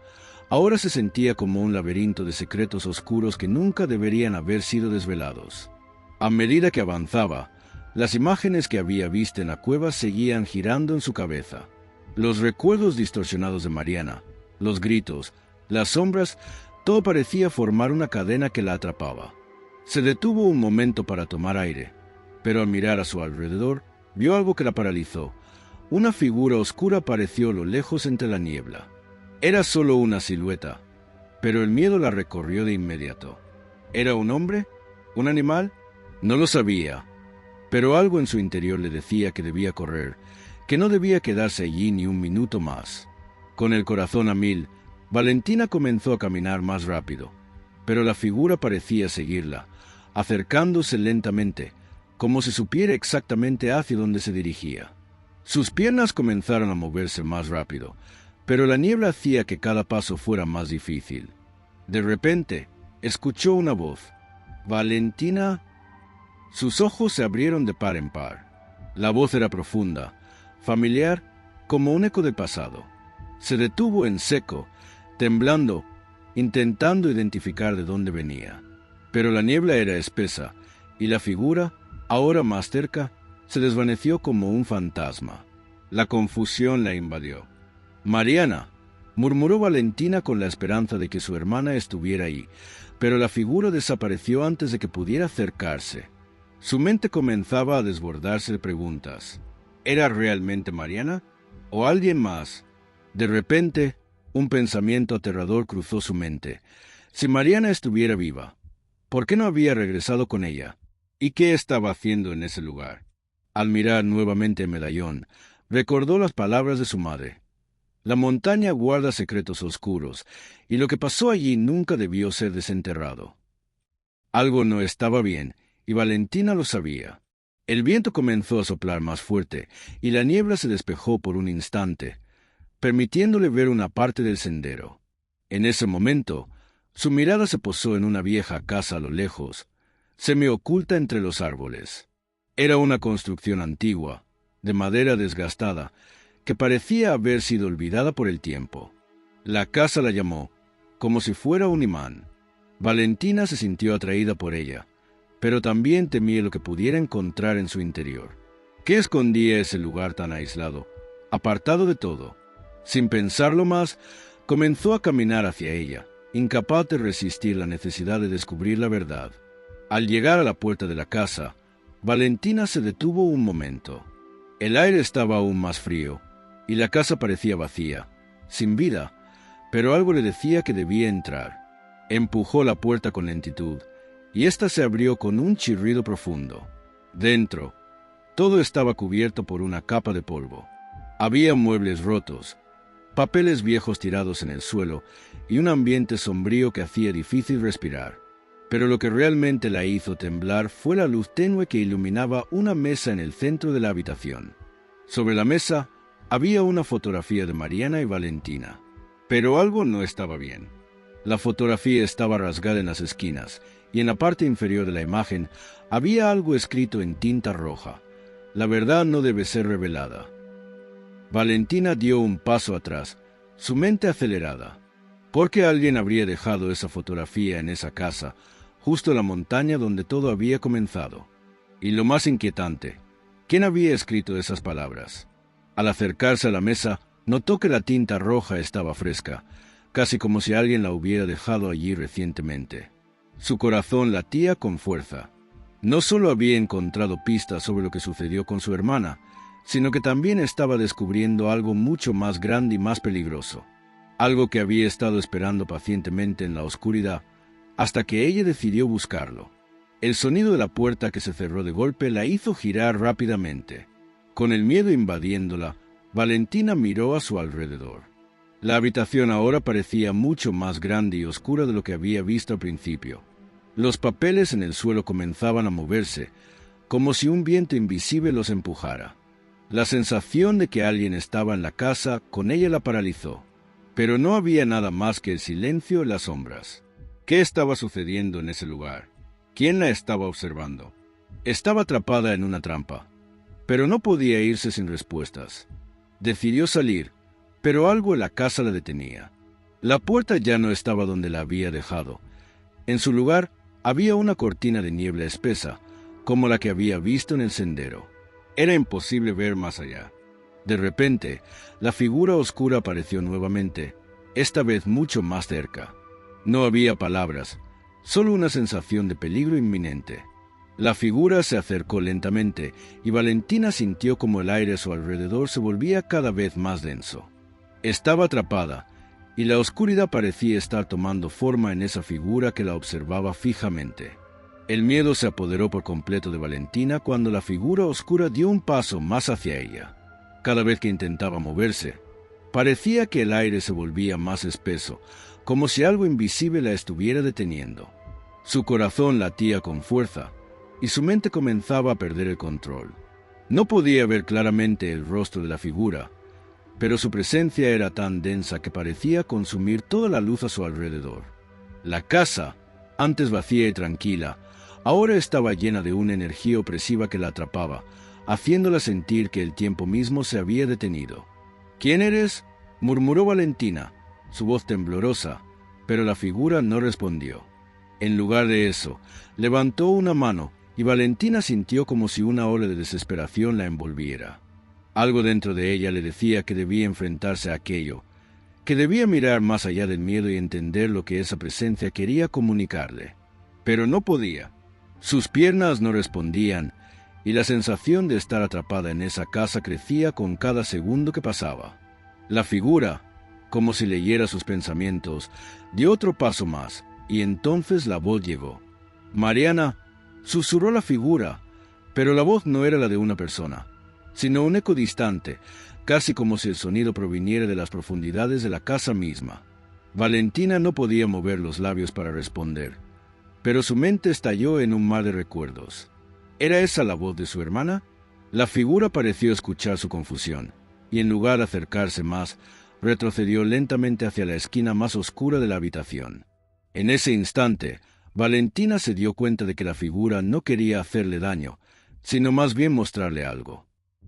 ahora se sentía como un laberinto de secretos oscuros que nunca deberían haber sido desvelados. A medida que avanzaba, las imágenes que había visto en la cueva seguían girando en su cabeza. Los recuerdos distorsionados de Mariana, los gritos, las sombras, todo parecía formar una cadena que la atrapaba. Se detuvo un momento para tomar aire, pero al mirar a su alrededor, vio algo que la paralizó. Una figura oscura apareció a lo lejos entre la niebla. Era solo una silueta, pero el miedo la recorrió de inmediato. ¿Era un hombre? ¿Un animal? No lo sabía, pero algo en su interior le decía que debía correr, que no debía quedarse allí ni un minuto más. Con el corazón a mil, Valentina comenzó a caminar más rápido, pero la figura parecía seguirla, acercándose lentamente, como si supiera exactamente hacia dónde se dirigía. Sus piernas comenzaron a moverse más rápido, pero la niebla hacía que cada paso fuera más difícil. De repente, escuchó una voz. «¿Valentina?» Sus ojos se abrieron de par en par. La voz era profunda, familiar, como un eco del pasado. Se detuvo en seco, temblando, intentando identificar de dónde venía. Pero la niebla era espesa, y la figura, ahora más cerca, se desvaneció como un fantasma. La confusión la invadió. «Mariana», murmuró Valentina con la esperanza de que su hermana estuviera ahí, pero la figura desapareció antes de que pudiera acercarse. Su mente comenzaba a desbordarse de preguntas. ¿Era realmente Mariana? ¿O alguien más? De repente, un pensamiento aterrador cruzó su mente. Si Mariana estuviera viva, ¿por qué no había regresado con ella? ¿Y qué estaba haciendo en ese lugar? Al mirar nuevamente el medallón, recordó las palabras de su madre. La montaña guarda secretos oscuros, y lo que pasó allí nunca debió ser desenterrado. Algo no estaba bien, y Valentina lo sabía. El viento comenzó a soplar más fuerte, y la niebla se despejó por un instante, permitiéndole ver una parte del sendero. En ese momento, su mirada se posó en una vieja casa a lo lejos, semioculta entre los árboles. Era una construcción antigua, de madera desgastada, que parecía haber sido olvidada por el tiempo. La casa la llamó, como si fuera un imán. Valentina se sintió atraída por ella, pero también temía lo que pudiera encontrar en su interior. ¿Qué escondía ese lugar tan aislado, apartado de todo? Sin pensarlo más, comenzó a caminar hacia ella, incapaz de resistir la necesidad de descubrir la verdad. Al llegar a la puerta de la casa, Valentina se detuvo un momento. El aire estaba aún más frío, y la casa parecía vacía, sin vida, pero algo le decía que debía entrar. Empujó la puerta con lentitud, y ésta se abrió con un chirrido profundo. Dentro, todo estaba cubierto por una capa de polvo. Había muebles rotos, papeles viejos tirados en el suelo y un ambiente sombrío que hacía difícil respirar. Pero lo que realmente la hizo temblar fue la luz tenue que iluminaba una mesa en el centro de la habitación. Sobre la mesa había una fotografía de Mariana y Valentina. Pero algo no estaba bien. La fotografía estaba rasgada en las esquinas, y en la parte inferior de la imagen había algo escrito en tinta roja. La verdad no debe ser revelada. Valentina dio un paso atrás, su mente acelerada. ¿Por qué alguien habría dejado esa fotografía en esa casa, justo en la montaña donde todo había comenzado? Y lo más inquietante, ¿quién había escrito esas palabras? Al acercarse a la mesa, notó que la tinta roja estaba fresca, casi como si alguien la hubiera dejado allí recientemente. Su corazón latía con fuerza. No solo había encontrado pistas sobre lo que sucedió con su hermana, sino que también estaba descubriendo algo mucho más grande y más peligroso. Algo que había estado esperando pacientemente en la oscuridad, hasta que ella decidió buscarlo. El sonido de la puerta que se cerró de golpe la hizo girar rápidamente. Con el miedo invadiéndola, Valentina miró a su alrededor. La habitación ahora parecía mucho más grande y oscura de lo que había visto al principio. Los papeles en el suelo comenzaban a moverse, como si un viento invisible los empujara. La sensación de que alguien estaba en la casa con ella la paralizó, pero no había nada más que el silencio y las sombras. ¿Qué estaba sucediendo en ese lugar? ¿Quién la estaba observando? Estaba atrapada en una trampa, pero no podía irse sin respuestas. Decidió salir, pero algo en la casa la detenía. La puerta ya no estaba donde la había dejado. En su lugar había una cortina de niebla espesa, como la que había visto en el sendero. Era imposible ver más allá. De repente, la figura oscura apareció nuevamente, esta vez mucho más cerca. No había palabras, solo una sensación de peligro inminente. La figura se acercó lentamente y Valentina sintió como el aire a su alrededor se volvía cada vez más denso. Estaba atrapada, y la oscuridad parecía estar tomando forma en esa figura que la observaba fijamente. El miedo se apoderó por completo de Valentina cuando la figura oscura dio un paso más hacia ella. Cada vez que intentaba moverse, parecía que el aire se volvía más espeso, como si algo invisible la estuviera deteniendo. Su corazón latía con fuerza, y su mente comenzaba a perder el control. No podía ver claramente el rostro de la figura, pero su presencia era tan densa que parecía consumir toda la luz a su alrededor. La casa, antes vacía y tranquila, ahora estaba llena de una energía opresiva que la atrapaba, haciéndola sentir que el tiempo mismo se había detenido. «¿Quién eres?», murmuró Valentina, su voz temblorosa, pero la figura no respondió. En lugar de eso, levantó una mano y Valentina sintió como si una ola de desesperación la envolviera. Algo dentro de ella le decía que debía enfrentarse a aquello, que debía mirar más allá del miedo y entender lo que esa presencia quería comunicarle. Pero no podía. Sus piernas no respondían, y la sensación de estar atrapada en esa casa crecía con cada segundo que pasaba. La figura, como si leyera sus pensamientos, dio otro paso más, y entonces la voz llegó. «Mariana», susurró la figura, pero la voz no era la de una persona, sino un eco distante, casi como si el sonido proviniera de las profundidades de la casa misma. Valentina no podía mover los labios para responder, pero su mente estalló en un mar de recuerdos. ¿Era esa la voz de su hermana? La figura pareció escuchar su confusión, y en lugar de acercarse más, retrocedió lentamente hacia la esquina más oscura de la habitación. En ese instante, Valentina se dio cuenta de que la figura no quería hacerle daño, sino más bien mostrarle algo.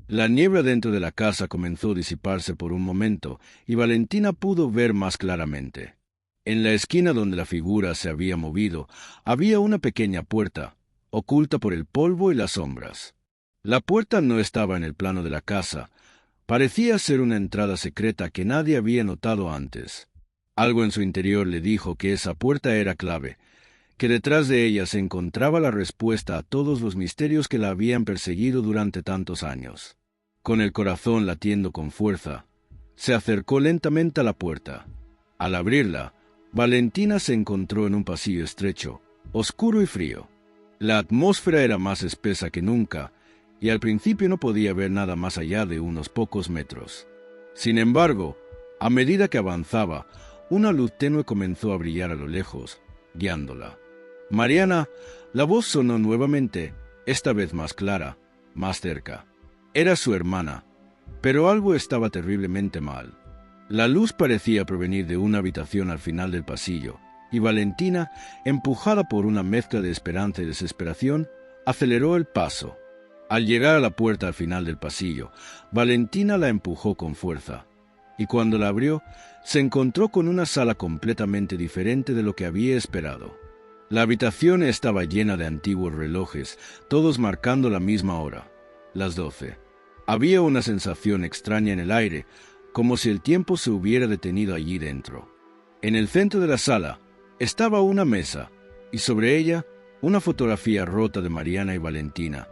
La niebla dentro de la casa comenzó a disiparse por un momento, y Valentina pudo ver más claramente. En la esquina donde la figura se había movido, había una pequeña puerta, oculta por el polvo y las sombras. La puerta no estaba en el plano de la casa. Parecía ser una entrada secreta que nadie había notado antes. Algo en su interior le dijo que esa puerta era clave, que detrás de ella se encontraba la respuesta a todos los misterios que la habían perseguido durante tantos años. Con el corazón latiendo con fuerza, se acercó lentamente a la puerta. Al abrirla, Valentina se encontró en un pasillo estrecho, oscuro y frío. La atmósfera era más espesa que nunca, y al principio no podía ver nada más allá de unos pocos metros. Sin embargo, A medida que avanzaba, una luz tenue comenzó a brillar a lo lejos, guiándola. Mariana, la voz sonó nuevamente, esta vez más clara, más cerca. Era su hermana, pero algo estaba terriblemente mal. La luz parecía provenir de una habitación al final del pasillo, y Valentina, empujada por una mezcla de esperanza y desesperación, aceleró el paso. Al llegar a la puerta al final del pasillo, Valentina la empujó con fuerza, y cuando la abrió, se encontró con una sala completamente diferente de lo que había esperado. La habitación estaba llena de antiguos relojes, todos marcando la misma hora, las 12. Había una sensación extraña en el aire, como si el tiempo se hubiera detenido allí dentro. En el centro de la sala estaba una mesa, y sobre ella una fotografía rota de Mariana y Valentina,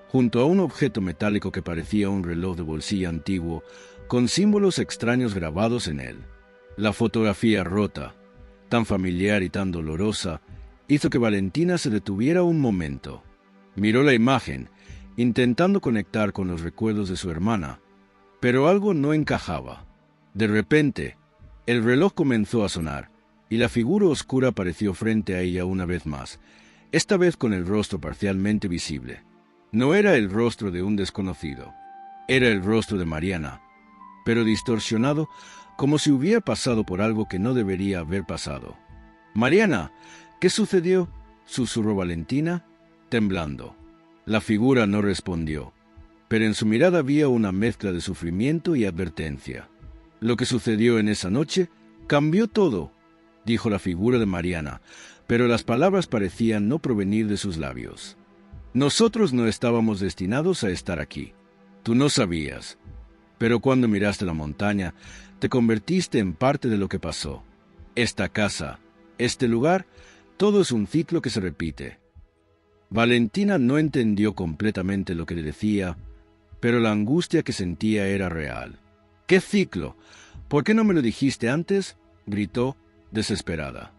junto a un objeto metálico que parecía un reloj de bolsillo antiguo, con símbolos extraños grabados en él. La fotografía rota, tan familiar y tan dolorosa, hizo que Valentina se detuviera un momento. Miró la imagen, intentando conectar con los recuerdos de su hermana, pero algo no encajaba. De repente, el reloj comenzó a sonar, y la figura oscura apareció frente a ella una vez más, esta vez con el rostro parcialmente visible. No era el rostro de un desconocido, era el rostro de Mariana, pero distorsionado como si hubiera pasado por algo que no debería haber pasado. «Mariana, ¿qué sucedió?», susurró Valentina, temblando. La figura no respondió, pero en su mirada había una mezcla de sufrimiento y advertencia. «Lo que sucedió en esa noche cambió todo», dijo la figura de Mariana, pero las palabras parecían no provenir de sus labios. «Nosotros no estábamos destinados a estar aquí. Tú no sabías. Pero cuando miraste la montaña, te convertiste en parte de lo que pasó. Esta casa, este lugar, todo es un ciclo que se repite». Valentina no entendió completamente lo que le decía, pero la angustia que sentía era real. «¿Qué ciclo? ¿Por qué no me lo dijiste antes?», gritó, desesperada.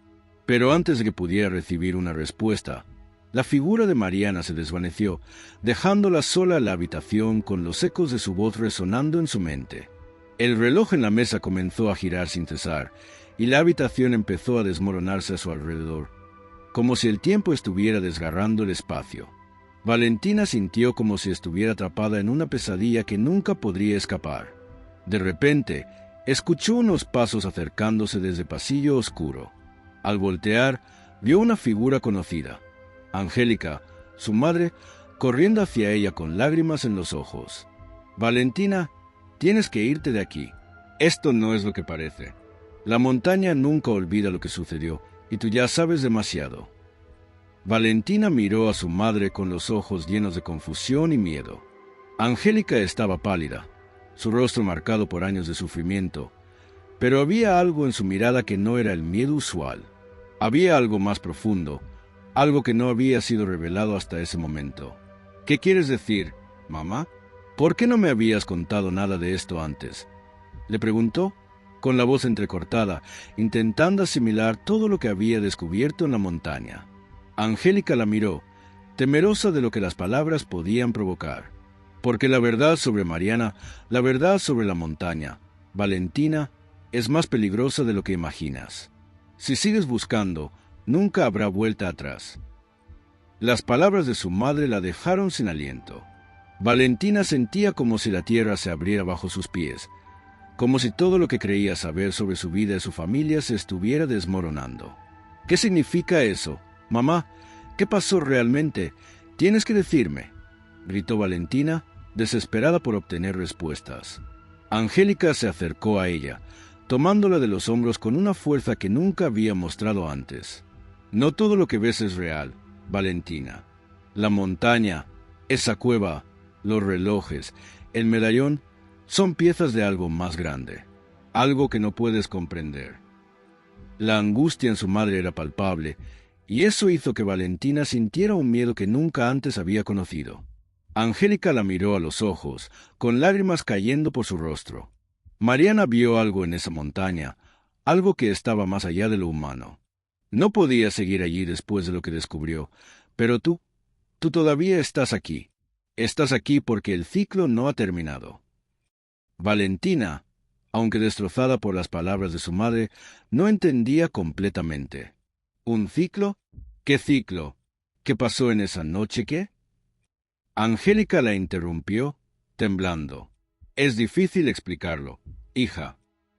Pero antes de que pudiera recibir una respuesta, la figura de Mariana se desvaneció, dejándola sola en la habitación con los ecos de su voz resonando en su mente. El reloj en la mesa comenzó a girar sin cesar, y la habitación empezó a desmoronarse a su alrededor, como si el tiempo estuviera desgarrando el espacio. Valentina sintió como si estuviera atrapada en una pesadilla que nunca podría escapar. De repente, escuchó unos pasos acercándose desde el pasillo oscuro. Al voltear, vio una figura conocida. Angélica, su madre, corriendo hacia ella con lágrimas en los ojos. «Valentina, tienes que irte de aquí. Esto no es lo que parece. La montaña nunca olvida lo que sucedió, y tú ya sabes demasiado». Valentina miró a su madre con los ojos llenos de confusión y miedo. Angélica estaba pálida, su rostro marcado por años de sufrimiento, pero había algo en su mirada que no era el miedo usual. Había algo más profundo, algo que no había sido revelado hasta ese momento. «¿Qué quieres decir, mamá? ¿Por qué no me habías contado nada de esto antes?», le preguntó, con la voz entrecortada, intentando asimilar todo lo que había descubierto en la montaña. Angélica la miró, temerosa de lo que las palabras podían provocar. «Porque la verdad sobre Mariana, la verdad sobre la montaña, Valentina, es más peligrosa de lo que imaginas. Si sigues buscando, nunca habrá vuelta atrás». Las palabras de su madre la dejaron sin aliento. Valentina sentía como si la tierra se abriera bajo sus pies, como si todo lo que creía saber sobre su vida y su familia se estuviera desmoronando. «¿Qué significa eso? Mamá, ¿qué pasó realmente? Tienes que decirme», gritó Valentina, desesperada por obtener respuestas. Angélica se acercó a ella, tomándola de los hombros con una fuerza que nunca había mostrado antes. «No todo lo que ves es real, Valentina. La montaña, esa cueva, los relojes, el medallón, son piezas de algo más grande, algo que no puedes comprender». La angustia en su madre era palpable, y eso hizo que Valentina sintiera un miedo que nunca antes había conocido. Angélica la miró a los ojos, con lágrimas cayendo por su rostro. Mariana vio algo en esa montaña, algo que estaba más allá de lo humano. No podía seguir allí después de lo que descubrió, pero tú todavía estás aquí. Estás aquí porque el ciclo no ha terminado. Valentina, Aunque destrozada por las palabras de su madre, no entendía completamente. ¿Un ciclo? ¿Qué ciclo? ¿Qué pasó en esa noche qué? Angélica la interrumpió, temblando. Es difícil explicarlo, hija.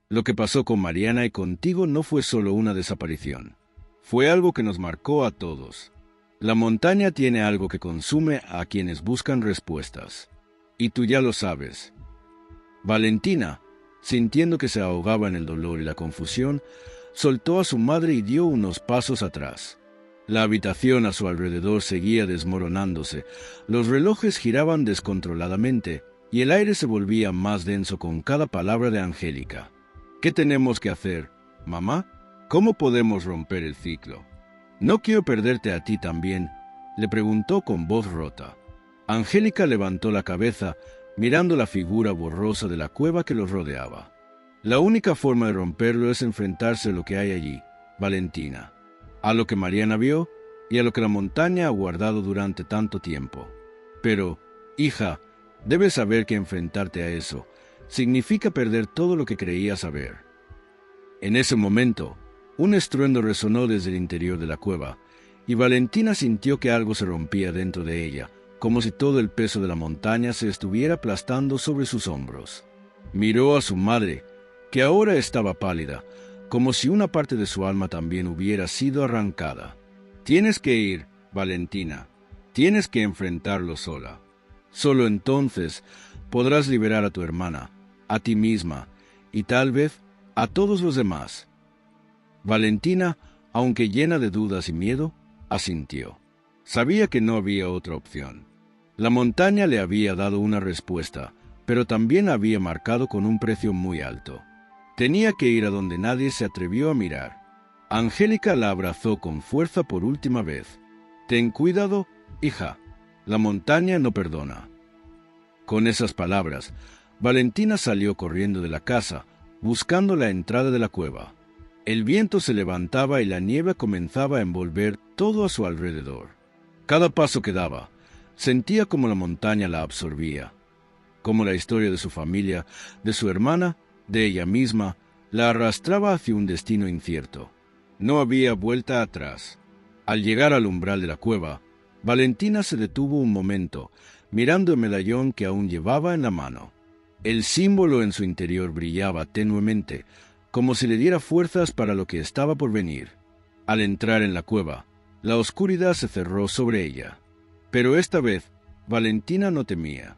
Lo que pasó con Mariana y contigo no fue solo una desaparición. Fue algo que nos marcó a todos. La montaña tiene algo que consume a quienes buscan respuestas. Y tú ya lo sabes. Valentina, sintiendo que se ahogaba en el dolor y la confusión, soltó a su madre y dio unos pasos atrás. La habitación a su alrededor seguía desmoronándose, los relojes giraban descontroladamente y el aire se volvía más denso con cada palabra de Angélica. ¿Qué tenemos que hacer, mamá? ¿Cómo podemos romper el ciclo? ¿No quiero perderte a ti también?, le preguntó con voz rota. Angélica levantó la cabeza, mirando la figura borrosa de la cueva que los rodeaba. La única forma de romperlo es enfrentarse a lo que hay allí, Valentina, a lo que Mariana vio y a lo que la montaña ha guardado durante tanto tiempo. Pero, hija, debes saber que enfrentarte a eso significa perder todo lo que creías saber. En ese momento, un estruendo resonó desde el interior de la cueva, y Valentina sintió que algo se rompía dentro de ella, como si todo el peso de la montaña se estuviera aplastando sobre sus hombros. Miró a su madre, que ahora estaba pálida, como si una parte de su alma también hubiera sido arrancada. Tienes que ir, Valentina. Tienes que enfrentarlo sola. Solo entonces podrás liberar a tu hermana, a ti misma y tal vez a todos los demás. Valentina, aunque llena de dudas y miedo, asintió. Sabía que no había otra opción. La montaña le había dado una respuesta, pero también había marcado con un precio muy alto. Tenía que ir a donde nadie se atrevió a mirar. Angélica la abrazó con fuerza por última vez. Ten cuidado, hija. La montaña no perdona. Con esas palabras, Valentina salió corriendo de la casa, buscando la entrada de la cueva. El viento se levantaba y la nieve comenzaba a envolver todo a su alrededor. Cada paso que daba, sentía como la montaña la absorbía, como la historia de su familia, de su hermana, de ella misma, la arrastraba hacia un destino incierto. No había vuelta atrás. Al llegar al umbral de la cueva, Valentina se detuvo un momento, mirando el medallón que aún llevaba en la mano. El símbolo en su interior brillaba tenuemente, como si le diera fuerzas para lo que estaba por venir. Al entrar en la cueva, la oscuridad se cerró sobre ella. Pero esta vez, Valentina no temía.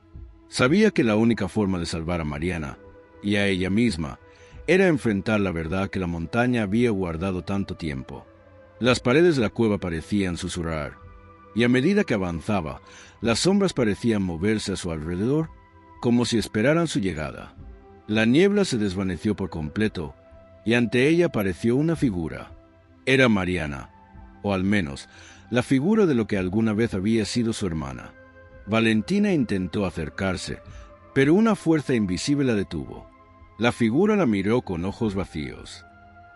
Sabía que la única forma de salvar a Mariana, y a ella misma, era enfrentar la verdad que la montaña había guardado tanto tiempo. Las paredes de la cueva parecían susurrar, y a medida que avanzaba, las sombras parecían moverse a su alrededor, como si esperaran su llegada. La niebla se desvaneció por completo, y ante ella apareció una figura. Era Mariana, o al menos, la figura de lo que alguna vez había sido su hermana. Valentina intentó acercarse, pero una fuerza invisible la detuvo. La figura la miró con ojos vacíos.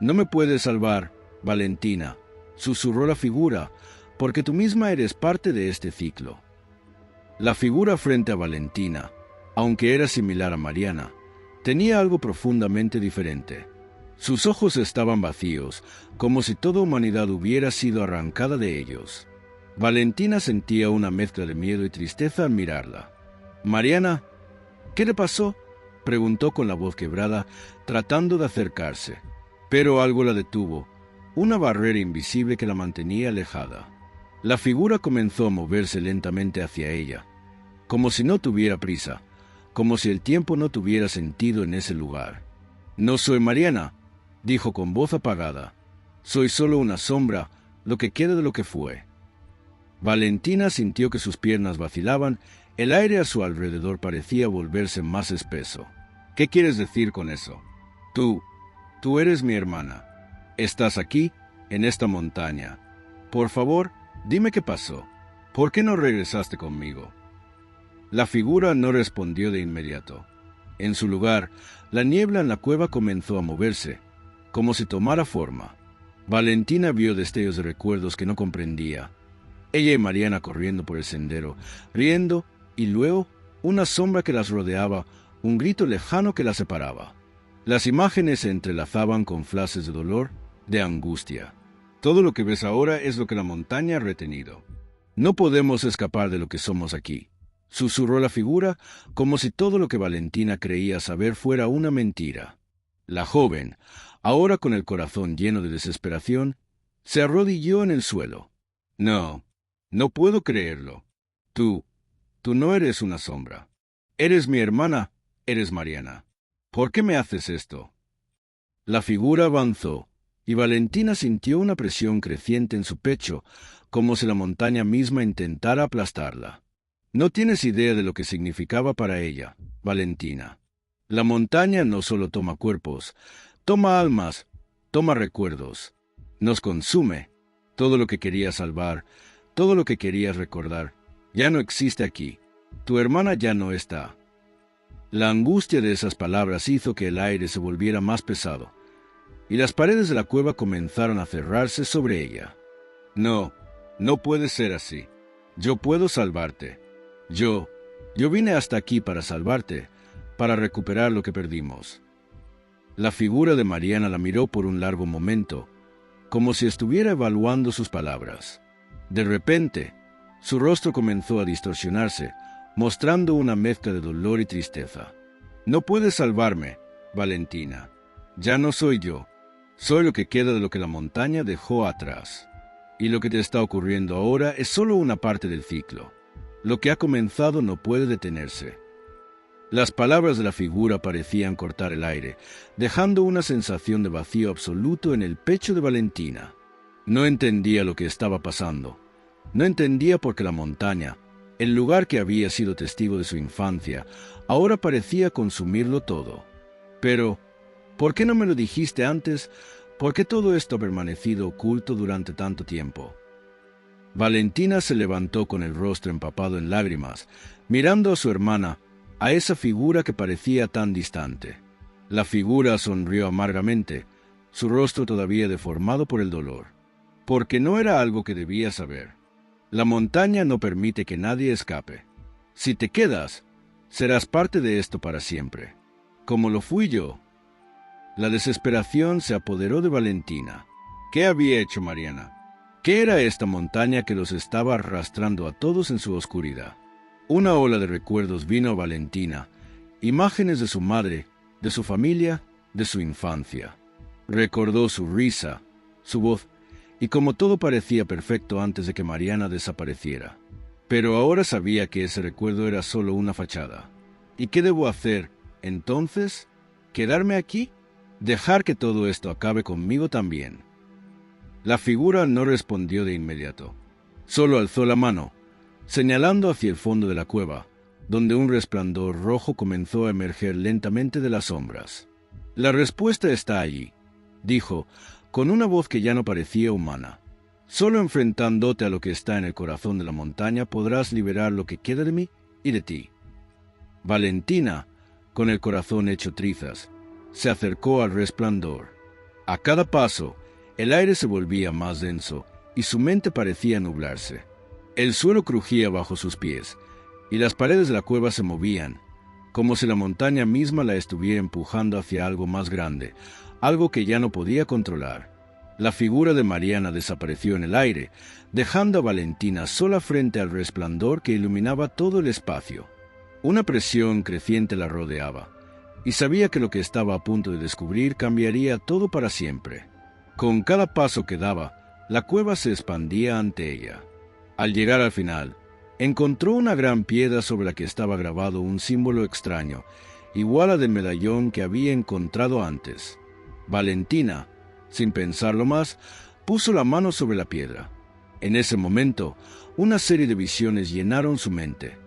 «No me puedes salvar, Valentina», susurró la figura, «porque tú misma eres parte de este ciclo». La figura frente a Valentina, aunque era similar a Mariana, tenía algo profundamente diferente. Sus ojos estaban vacíos, como si toda humanidad hubiera sido arrancada de ellos. Valentina sentía una mezcla de miedo y tristeza al mirarla. «Mariana, ¿qué le pasó?», preguntó con la voz quebrada, tratando de acercarse. Pero algo la detuvo, una barrera invisible que la mantenía alejada. La figura comenzó a moverse lentamente hacia ella, como si no tuviera prisa, como si el tiempo no tuviera sentido en ese lugar. «No soy Mariana», dijo con voz apagada. «Soy solo una sombra, lo que queda de lo que fue». Valentina sintió que sus piernas vacilaban, el aire a su alrededor parecía volverse más espeso. «¿Qué quieres decir con eso? Tú eres mi hermana. Estás aquí, en esta montaña. Por favor, dime qué pasó. ¿Por qué no regresaste conmigo?» La figura no respondió de inmediato. En su lugar, la niebla en la cueva comenzó a moverse, como si tomara forma. Valentina vio destellos de recuerdos que no comprendía. Ella y Mariana corriendo por el sendero, riendo, y luego una sombra que las rodeaba, un grito lejano que las separaba. Las imágenes se entrelazaban con frases de dolor, de angustia. Todo lo que ves ahora es lo que la montaña ha retenido. No podemos escapar de lo que somos aquí, susurró la figura, como si todo lo que Valentina creía saber fuera una mentira. La joven, ahora con el corazón lleno de desesperación, se arrodilló en el suelo. No, no puedo creerlo. Tú no eres una sombra. Eres mi hermana, eres Mariana. ¿Por qué me haces esto? La figura avanzó, y Valentina sintió una presión creciente en su pecho, como si la montaña misma intentara aplastarla. No tienes idea de lo que significaba para ella, Valentina. La montaña no solo toma cuerpos, toma almas, toma recuerdos. Nos consume. Todo lo que querías salvar, todo lo que querías recordar, ya no existe aquí. Tu hermana ya no está. La angustia de esas palabras hizo que el aire se volviera más pesado, y las paredes de la cueva comenzaron a cerrarse sobre ella. No, no puede ser así. Yo puedo salvarte. Yo vine hasta aquí para salvarte, para recuperar lo que perdimos. La figura de Mariana la miró por un largo momento, como si estuviera evaluando sus palabras. De repente, su rostro comenzó a distorsionarse, mostrando una mezcla de dolor y tristeza. No puedes salvarme, Valentina. Ya no soy yo. Soy lo que queda de lo que la montaña dejó atrás. Y lo que te está ocurriendo ahora es solo una parte del ciclo. Lo que ha comenzado no puede detenerse. Las palabras de la figura parecían cortar el aire, dejando una sensación de vacío absoluto en el pecho de Valentina. No entendía lo que estaba pasando. No entendía por qué la montaña, el lugar que había sido testigo de su infancia, ahora parecía consumirlo todo. Pero, ¿por qué no me lo dijiste antes? ¿Por qué todo esto ha permanecido oculto durante tanto tiempo? Valentina se levantó con el rostro empapado en lágrimas, mirando a su hermana, a esa figura que parecía tan distante. La figura sonrió amargamente, su rostro todavía deformado por el dolor. Porque no era algo que debía saber. La montaña no permite que nadie escape. Si te quedas, serás parte de esto para siempre, como lo fui yo. La desesperación se apoderó de Valentina. ¿Qué había hecho Mariana? ¿Qué era esta montaña que los estaba arrastrando a todos en su oscuridad? Una ola de recuerdos vino a Valentina, imágenes de su madre, de su familia, de su infancia. Recordó su risa, su voz, y como todo parecía perfecto antes de que Mariana desapareciera. Pero ahora sabía que ese recuerdo era solo una fachada. ¿Y qué debo hacer, entonces? ¿Quedarme aquí? ¿Dejar que todo esto acabe conmigo también? La figura no respondió de inmediato. Solo alzó la mano, señalando hacia el fondo de la cueva, donde un resplandor rojo comenzó a emerger lentamente de las sombras. La respuesta está allí, dijo, con una voz que ya no parecía humana. Solo enfrentándote a lo que está en el corazón de la montaña podrás liberar lo que queda de mí y de ti. Valentina, con el corazón hecho trizas, se acercó al resplandor. A cada paso, el aire se volvía más denso y su mente parecía nublarse. El suelo crujía bajo sus pies y las paredes de la cueva se movían, como si la montaña misma la estuviera empujando hacia algo más grande, algo que ya no podía controlar. La figura de Mariana desapareció en el aire, dejando a Valentina sola frente al resplandor que iluminaba todo el espacio. Una presión creciente la rodeaba, y sabía que lo que estaba a punto de descubrir cambiaría todo para siempre. Con cada paso que daba, la cueva se expandía ante ella. Al llegar al final, encontró una gran piedra sobre la que estaba grabado un símbolo extraño, igual al del medallón que había encontrado antes. Valentina, sin pensarlo más, puso la mano sobre la piedra. En ese momento, una serie de visiones llenaron su mente.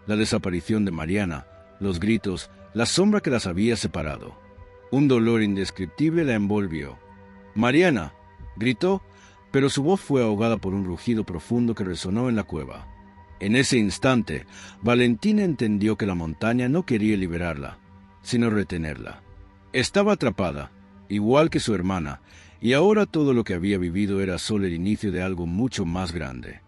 La desaparición de Mariana, los gritos, la sombra que las había separado. Un dolor indescriptible la envolvió. «Mariana», gritó, pero su voz fue ahogada por un rugido profundo que resonó en la cueva. En ese instante, Valentina entendió que la montaña no quería liberarla, sino retenerla. Estaba atrapada, igual que su hermana, y ahora todo lo que había vivido era solo el inicio de algo mucho más grande.